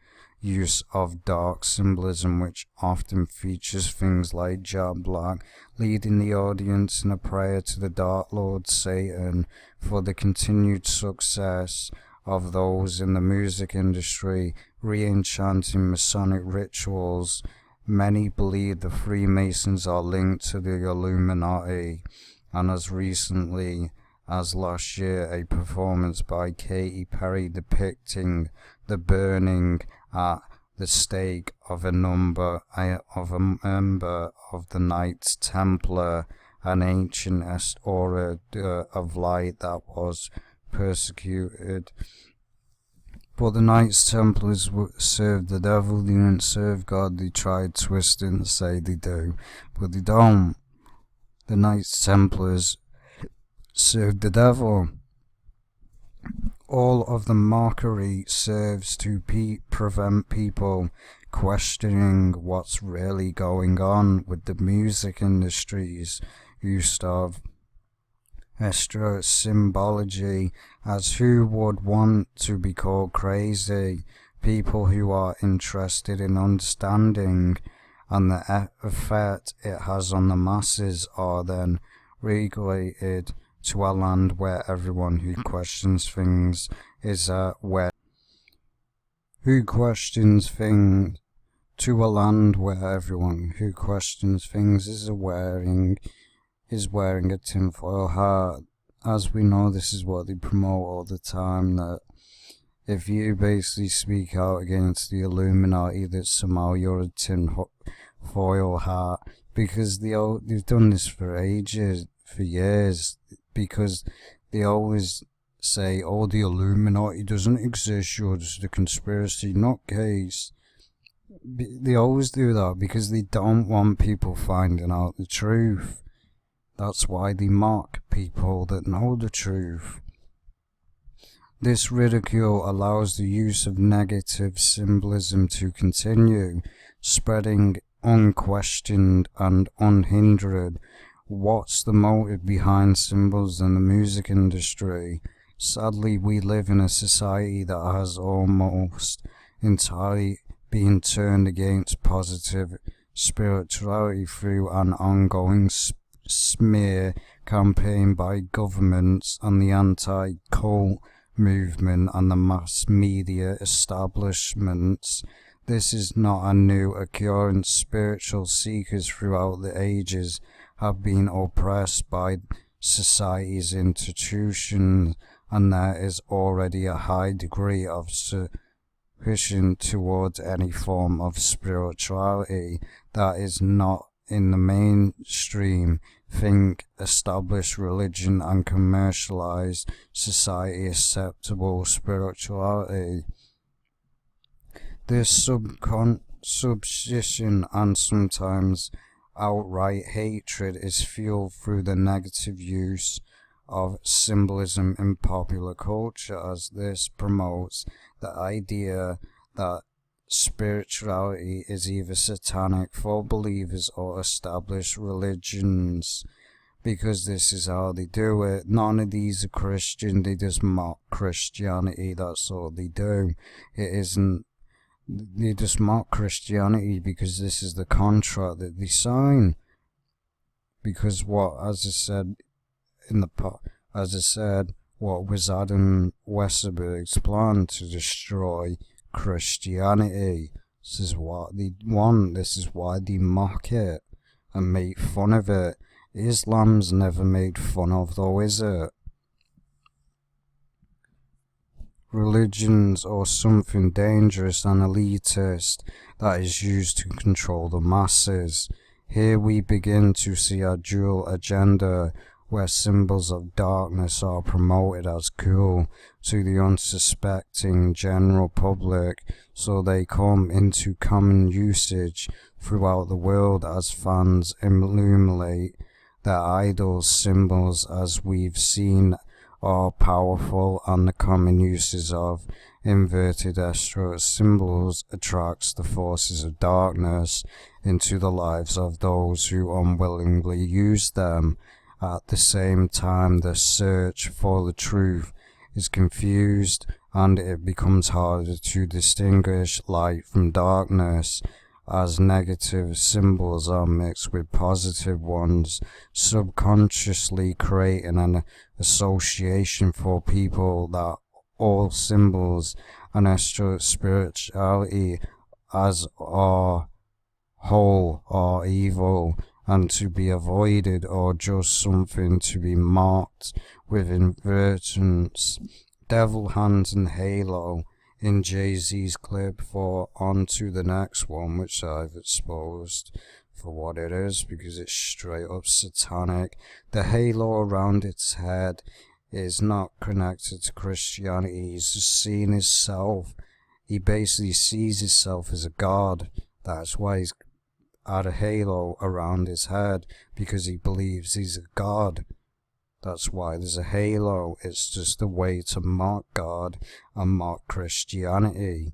use of dark symbolism, which often features things like jet black, leading the audience in a prayer to the Dark Lord Satan for the continued success of those in the music industry, re-enchanting Masonic rituals. Many believe the Freemasons are linked to the Illuminati, and as recently as last year, a performance by Katy Perry depicting the burning at the stake of a member of the Knights Templar, an ancient order of light that was persecuted. But the Knights Templars served the devil. They didn't serve God. They tried twisting to say they do, but they don't. The Knights Templars served the devil. all of the mockery serves to prevent people questioning what's really going on with the music industries use of symbology, as who would want to be called crazy? People who are interested in understanding and the effect it has on the masses are then regulated to a land where everyone who questions things is to a land where everyone who questions things is wearing a tinfoil hat. As we know, this is what they promote all the time, that if you basically speak out against the Illuminati, that somehow you're a tinfoil hat, because they've done this for years, because they always say, oh, the Illuminati doesn't exist, you're just a conspiracy nutcase. They always do that because they don't want people finding out the truth. That's why they mock people that know the truth. This ridicule allows the use of negative symbolism to continue, spreading unquestioned and unhindered. What's the motive behind symbols in the music industry? Sadly, we live in a society that has almost entirely been turned against positive spirituality through an ongoing smear campaign by governments and the anti-cult movement and the mass media establishments. This is not a new occurrence. Spiritual seekers throughout the ages have been oppressed by society's institutions, and there is already a high degree of suspicion towards any form of spirituality that is not in the mainstream. Think established religion and commercialized society acceptable spirituality. This substitution and sometimes outright hatred is fueled through the negative use of symbolism in popular culture, as this promotes the idea that spirituality is either satanic for believers or established religions, because this is how they do it. None of these are Christian, they just mock Christianity, that's all they do. They just mock Christianity because this is the contract that they sign. Because as I said, what was Adam Westerberg's plan to destroy Christianity? This is what they want, this is why they mock it and make fun of it. Islam's never made fun of though, is it? Religions or something dangerous and elitist that is used to control the masses. Here we begin to see a dual agenda where symbols of darkness are promoted as cool to the unsuspecting general public, so they come into common usage throughout the world as fans illuminate their idols. Symbols, as we've seen, are powerful, and the common uses of inverted astro symbols attracts the forces of darkness into the lives of those who unwillingly use them. At the same time, the search for the truth is confused, and it becomes harder to distinguish light from darkness, as negative symbols are mixed with positive ones, subconsciously creating an association for people that all symbols and astral spirituality as a whole are evil and to be avoided, or just something to be marked with inversions. Devil hands and halo in Jay-Z's clip. For on to the next one, which I've exposed for what it is, because it's straight up satanic. The halo around its head is not connected to Christianity. He's just seeing himself. He basically sees himself as a god. That's why he's had a halo around his head, because he believes he's a god. That's why there's a halo. It's just a way to mock God and mock Christianity.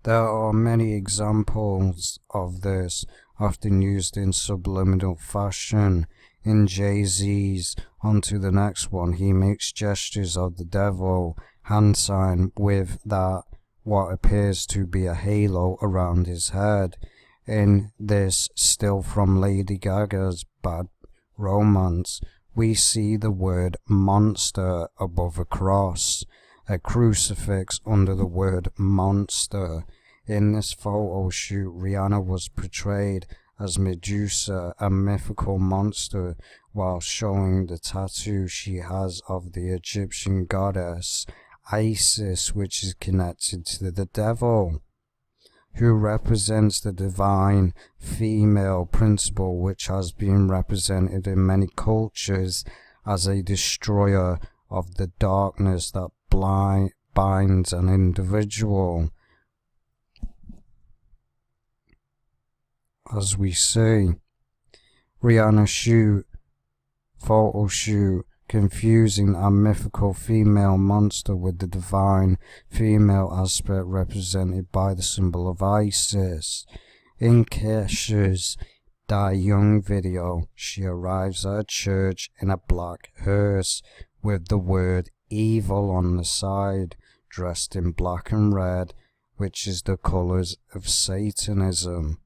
There are many examples of this, often used in subliminal fashion. In Jay-Z's "On to the Next One," he makes gestures of the devil hand sign with that what appears to be a halo around his head. In this still from Lady Gaga's Bad Romance, we see the word monster above a cross, a crucifix under the word monster. In this photo shoot, Rihanna was portrayed as Medusa, a mythical monster, while showing the tattoo she has of the Egyptian goddess Isis, which is connected to the devil, who represents the divine female principle, which has been represented in many cultures as a destroyer of the darkness that binds an individual. As we see, Rihanna photo shoot, confusing a mythical female monster with the divine female aspect represented by the symbol of Isis. In Kesha's Die Young video, she arrives at a church in a black hearse with the word evil on the side, dressed in black and red, which is the colors of Satanism,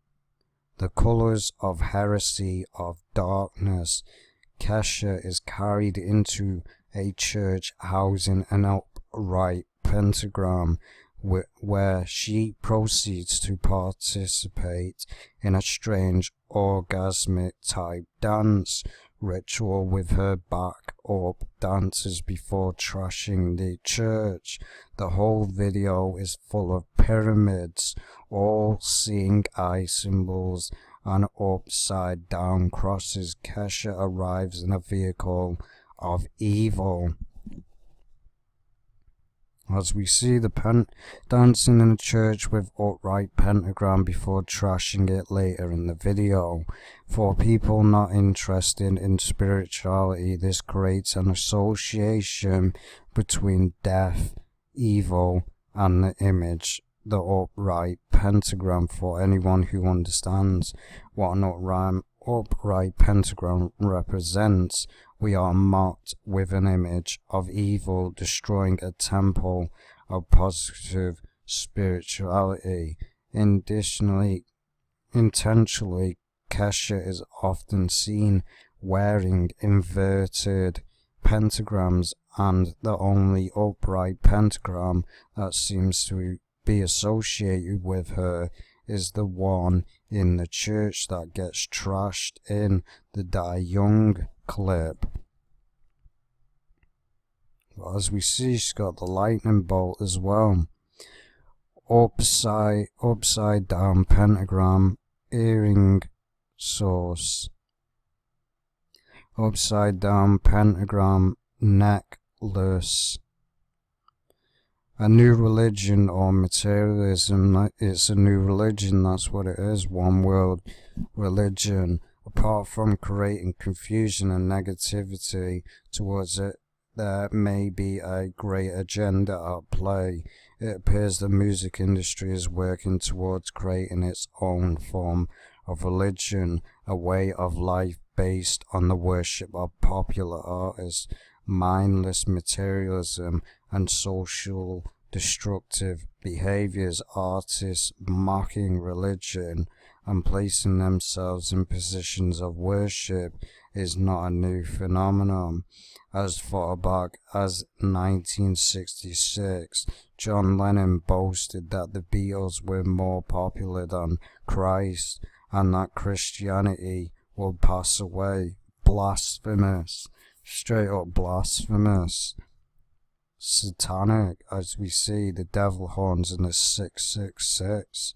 the colors of heresy, of darkness. Kesha is carried into a church housing an upright pentagram, where she proceeds to participate in a strange orgasmic type dance ritual with her back-up dancers before trashing the church. The whole video is full of pyramids, all seeing eye symbols, and upside down crosses. Kesha arrives in a vehicle of evil. As we see the dancing in a church with upright pentagram before trashing it later in the video. For people not interested in spirituality, this creates an association between death, evil, and the image, the upright pentagram. For anyone who understands what an upright pentagram represents, we are mocked with an image of evil destroying a temple of positive spirituality. Additionally, intentionally, Kesha is often seen wearing inverted pentagrams, and the only upright pentagram that seems to be associated with her is the one in the church that gets trashed in the Die Young clip. As we see, she's got the lightning bolt as well. Upside down pentagram, earring source. Upside down pentagram, necklace. A new religion or materialism. It's a new religion, that's what it is. One world religion. Apart from creating confusion and negativity towards it, there may be a great agenda at play. It appears the music industry is working towards creating its own form of religion, a way of life based on the worship of popular artists, mindless materialism, and social destructive behaviors. Artists mocking religion and placing themselves in positions of worship is not a new phenomenon. As far back as 1966, John Lennon boasted that the Beatles were more popular than Christ and that Christianity would pass away. Blasphemous. Straight up blasphemous. Satanic, as we see the devil horns in the 666.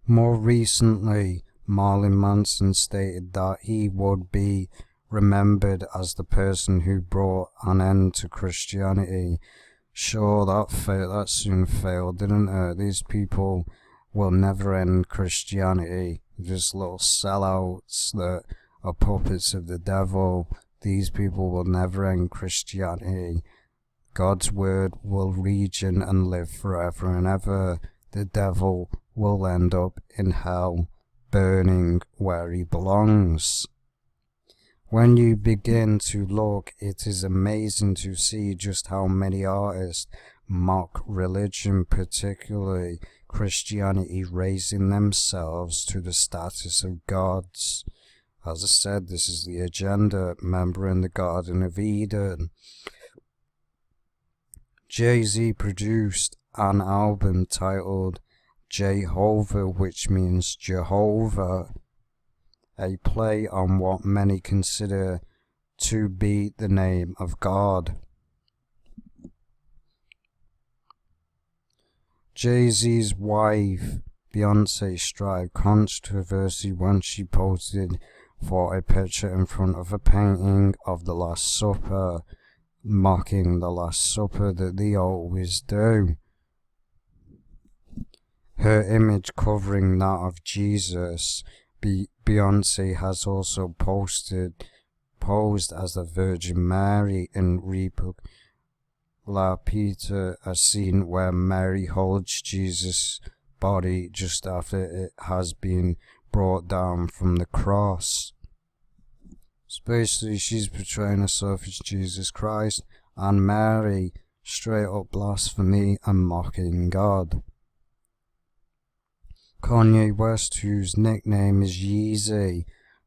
More recently, Marilyn Manson stated that he would be remembered as the person who brought an end to Christianity. Sure, that soon failed, didn't it? These people will never end Christianity. Just little sellouts that are puppets of the devil. These people will never end Christianity. God's word will region and live forever and ever. The devil will end up in hell, burning where he belongs. When you begin to look, it is amazing to see just how many artists mock religion, particularly Christianity, raising themselves to the status of gods. As I said, this is the agenda. Remember in the Garden of Eden, Jay-Z produced an album titled Jehovah, which means Jehovah, a play on what many consider to be the name of God. Jay-Z's wife, Beyonce, struck controversy when she posted for a picture in front of a painting of the Last Supper, mocking the Last Supper that they always do. Her image covering that of Jesus, Beyonce has also posed as the Virgin Mary in La Peter, a scene where Mary holds Jesus' body just after it has been brought down from the cross. So basically she's portraying herself as Jesus Christ, and Mary, straight up blasphemy and mocking God. Kanye West, whose nickname is Yeezy,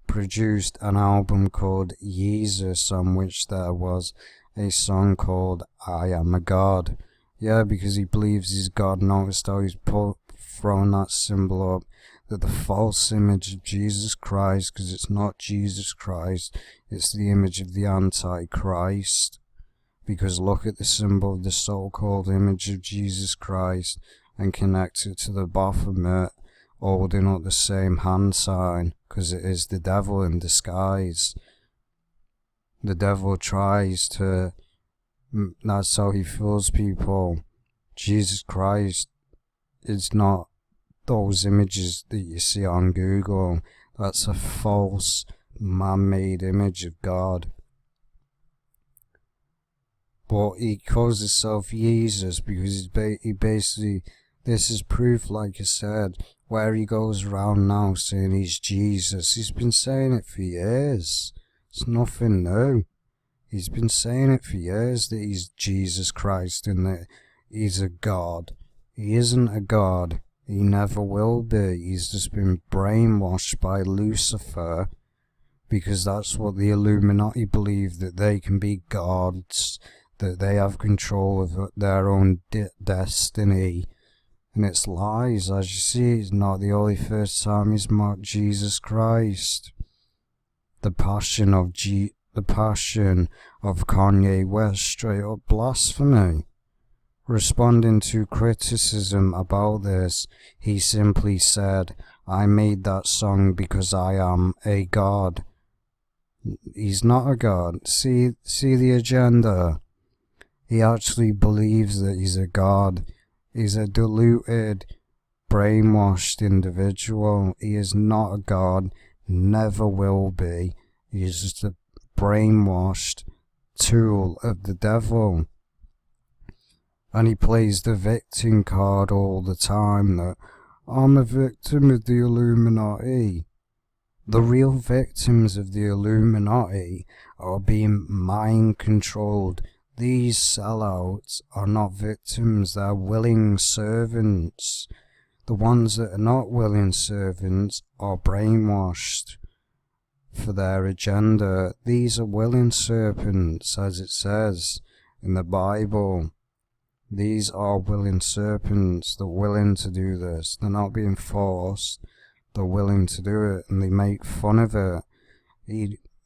produced an album called Yeezus, on which there was a song called I Am a God. Yeah, because he believes he's God. Noticed how he's thrown that symbol up, that the false image of Jesus Christ, because it's not Jesus Christ, it's the image of the Antichrist. Because look at the symbol of the so-called image of Jesus Christ and connect it to the Baphomet holding up the same hand sign, because it is the devil in disguise. The devil tries to, that's how he fools people. Jesus Christ is not those images that you see on Google. That's a false, man-made image of God. But he calls himself Jesus because he basically, this is proof, like I said, where he goes around now saying he's Jesus. He's been saying it for years. It's nothing new. He's been saying it for years that he's Jesus Christ and that he's a God. He isn't a God. He never will be. He's just been brainwashed by Lucifer, because that's what the Illuminati believe, that they can be gods, that they have control of their own destiny. And it's lies. As you see, it's not the only first time he's mocked Jesus Christ. The passion of Kanye West, straight up blasphemy. Responding to criticism about this, he simply said, I made that song because I am a god. He's not a god. See the agenda. He actually believes that he's a god. He's a deluded, brainwashed individual. He is not a god, never will be. He is just a brainwashed tool of the devil. And he plays the victim card all the time, that I'm a victim of the Illuminati. The real victims of the Illuminati are being mind-controlled. These sellouts are not victims, they're willing servants. The ones that are not willing servants are brainwashed for their agenda. These are willing serpents, as it says in the Bible. These are willing serpents. They're willing to do this. They're not being forced. They're willing to do it, and they make fun of it.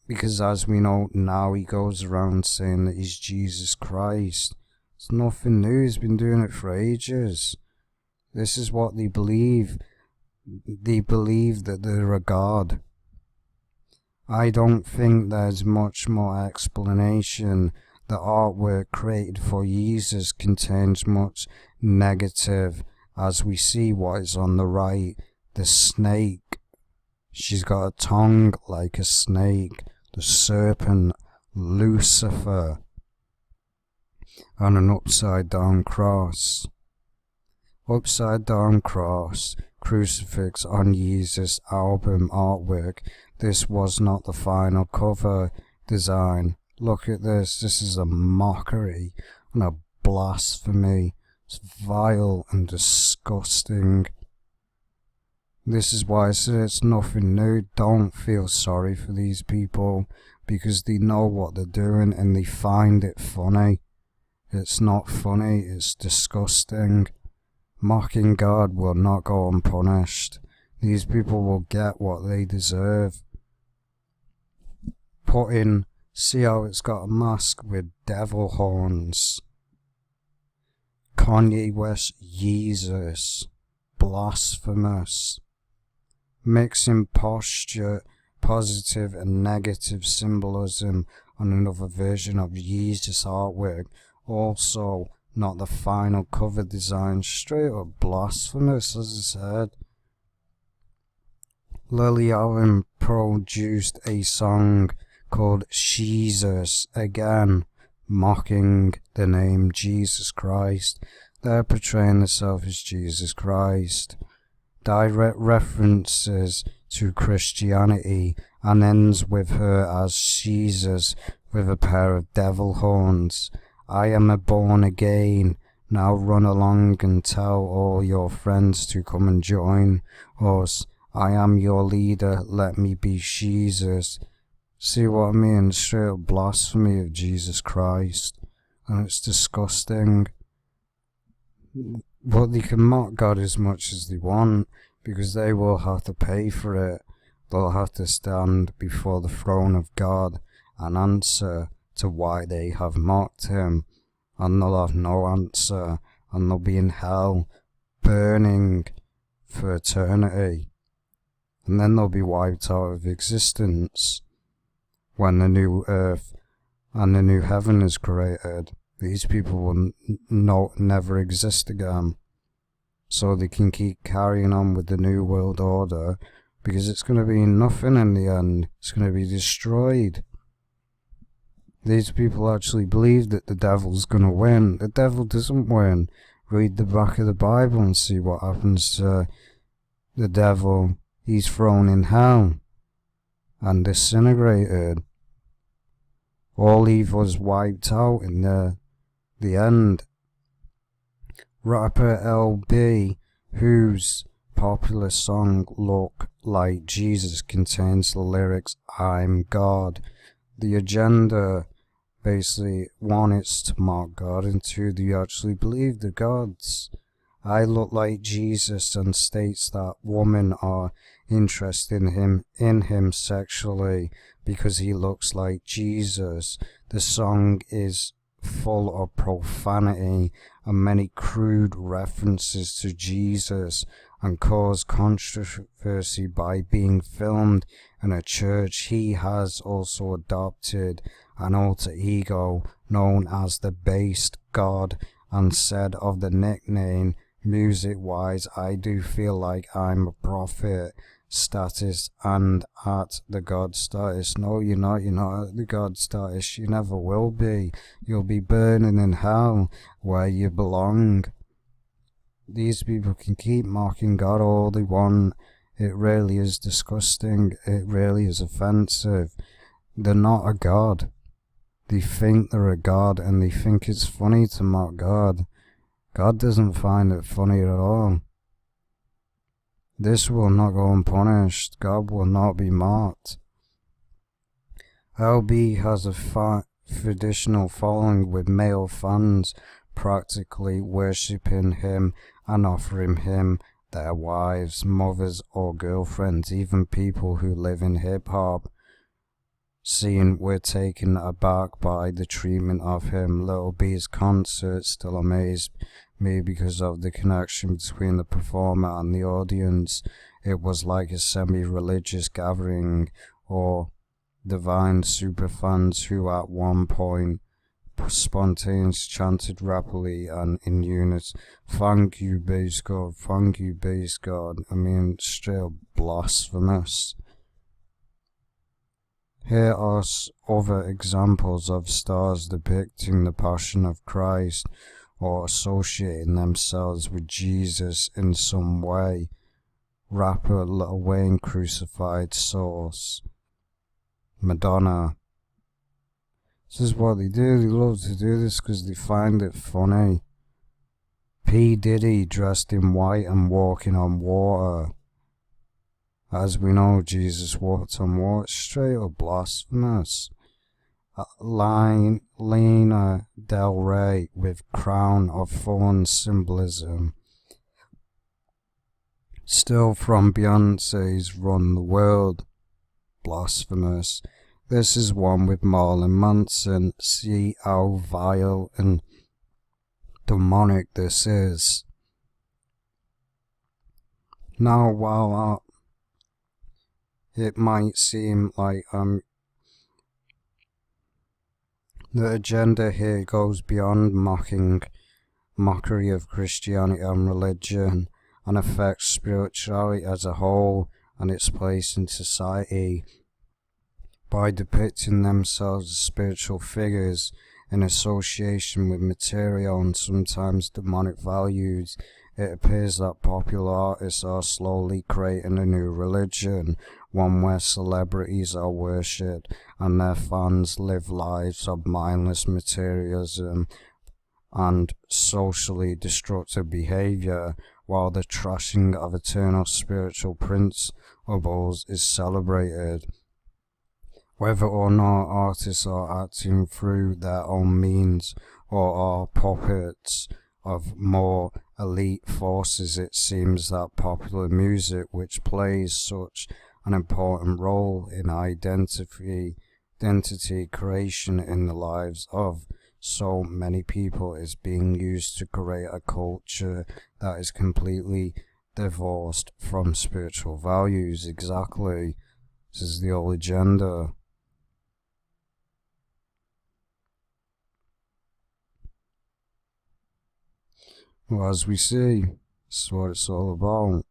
Because as we know now, he goes around saying that he's Jesus Christ. It's nothing new. He's been doing it for ages. This is what they believe. They believe that they're a god. I don't think there's much more explanation. The artwork created for Jesus contains much negative, as we see what is on the right. The snake She's got a tongue like a snake, the serpent Lucifer, and an upside down cross. Upside down cross, crucifix on Jesus album artwork. This was not the final cover design. Look at this. This is a mockery and a blasphemy. It's vile and disgusting. This is why I say it's nothing new. Don't feel sorry for these people, because they know what they're doing and they find it funny. It's not funny, it's disgusting. Mocking God will not go unpunished. These people will get what they deserve. See how it's got a mask with devil horns. Kanye West Jesus. Blasphemous. Mixing positive and negative symbolism on another version of Jesus artwork. Also, not the final cover design. Straight up blasphemous, as I said. Lily Allen produced a song called Jesus, again mocking the name Jesus Christ. They're portraying themselves as Jesus Christ. Direct references to Christianity, and ends with her as Jesus with a pair of devil horns. I am a born again. Now run along and tell all your friends to come and join us. I am your leader. Let me be Jesus. See what I mean? Straight up blasphemy of Jesus Christ. And it's disgusting. But they can mock God as much as they want, because they will have to pay for it. They'll have to stand before the throne of God and answer to why they have mocked him. And they'll have no answer, and they'll be in hell, burning for eternity. And then they'll be wiped out of existence when the new earth and the new heaven is created. These people will never exist again. So they can keep carrying on with the new world order, because it's going to be nothing in the end. It's going to be destroyed. These people actually believe that the devil's going to win. The devil doesn't win. Read the back of the Bible and see what happens to the devil. He's thrown in hell and disintegrated. All evil is wiped out in the end. Rapper LB, whose popular song Look Like Jesus contains the lyrics, I'm God. The agenda, basically, one, is to mock God, and two, do you actually believe the gods? I look like Jesus, and states that women are interested in him sexually because he looks like Jesus. The song is full of profanity and many crude references to Jesus, and caused controversy by being filmed in a church. He has also adopted an alter ego known as the Based God, and said of the nickname, music-wise, I do feel like I'm a prophet status and at the God status. No, you're not at the God status. You never will be. You'll be burning in hell where you belong. These people can keep mocking God all they want. It really is disgusting. It really is offensive. They're not a God. They think they're a God, and they think it's funny to mock God. God doesn't find it funny at all. This will not go unpunished. God will not be mocked. LB has a traditional following with male fans practically worshipping him and offering him their wives, mothers or girlfriends. Even people who live in hip-hop scene were taken aback by the treatment of him. Lil B's concert still amazed me because of the connection between the performer and the audience. It was like a semi-religious gathering, or divine superfans who at one point spontaneously chanted rapidly and in unison, "Thank you, base God, thank you, base God." I mean, straight up blasphemous. Here are other examples of stars depicting the Passion of Christ or associating themselves with Jesus in some way. Rapper Lil Wayne crucified source. Madonna. This is what they do. They love to do this because they find it funny. P. Diddy dressed in white and walking on water. As we know, Jesus walked on water. Straight up blasphemous. Lena Del Rey with Crown of Thorns symbolism. Still from Beyonce's Run the World. Blasphemous. This is one with Marilyn Manson. See how vile and demonic this is. Now, while it might seem like the agenda here goes beyond mockery of Christianity and religion, and affects spirituality as a whole and its place in society. By depicting themselves as spiritual figures in association with material and sometimes demonic values, it appears that popular artists are slowly creating a new religion, one where celebrities are worshipped and their fans live lives of mindless materialism and socially destructive behavior, while the trashing of eternal spiritual principles is celebrated. Whether or not artists are acting through their own means or are puppets of more elite forces, it seems that popular music, which plays such an important role in identity creation in the lives of so many people, is being used to create a culture that is completely divorced from spiritual values. Exactly. This is the whole agenda. Well, as we see, this is what it's all about.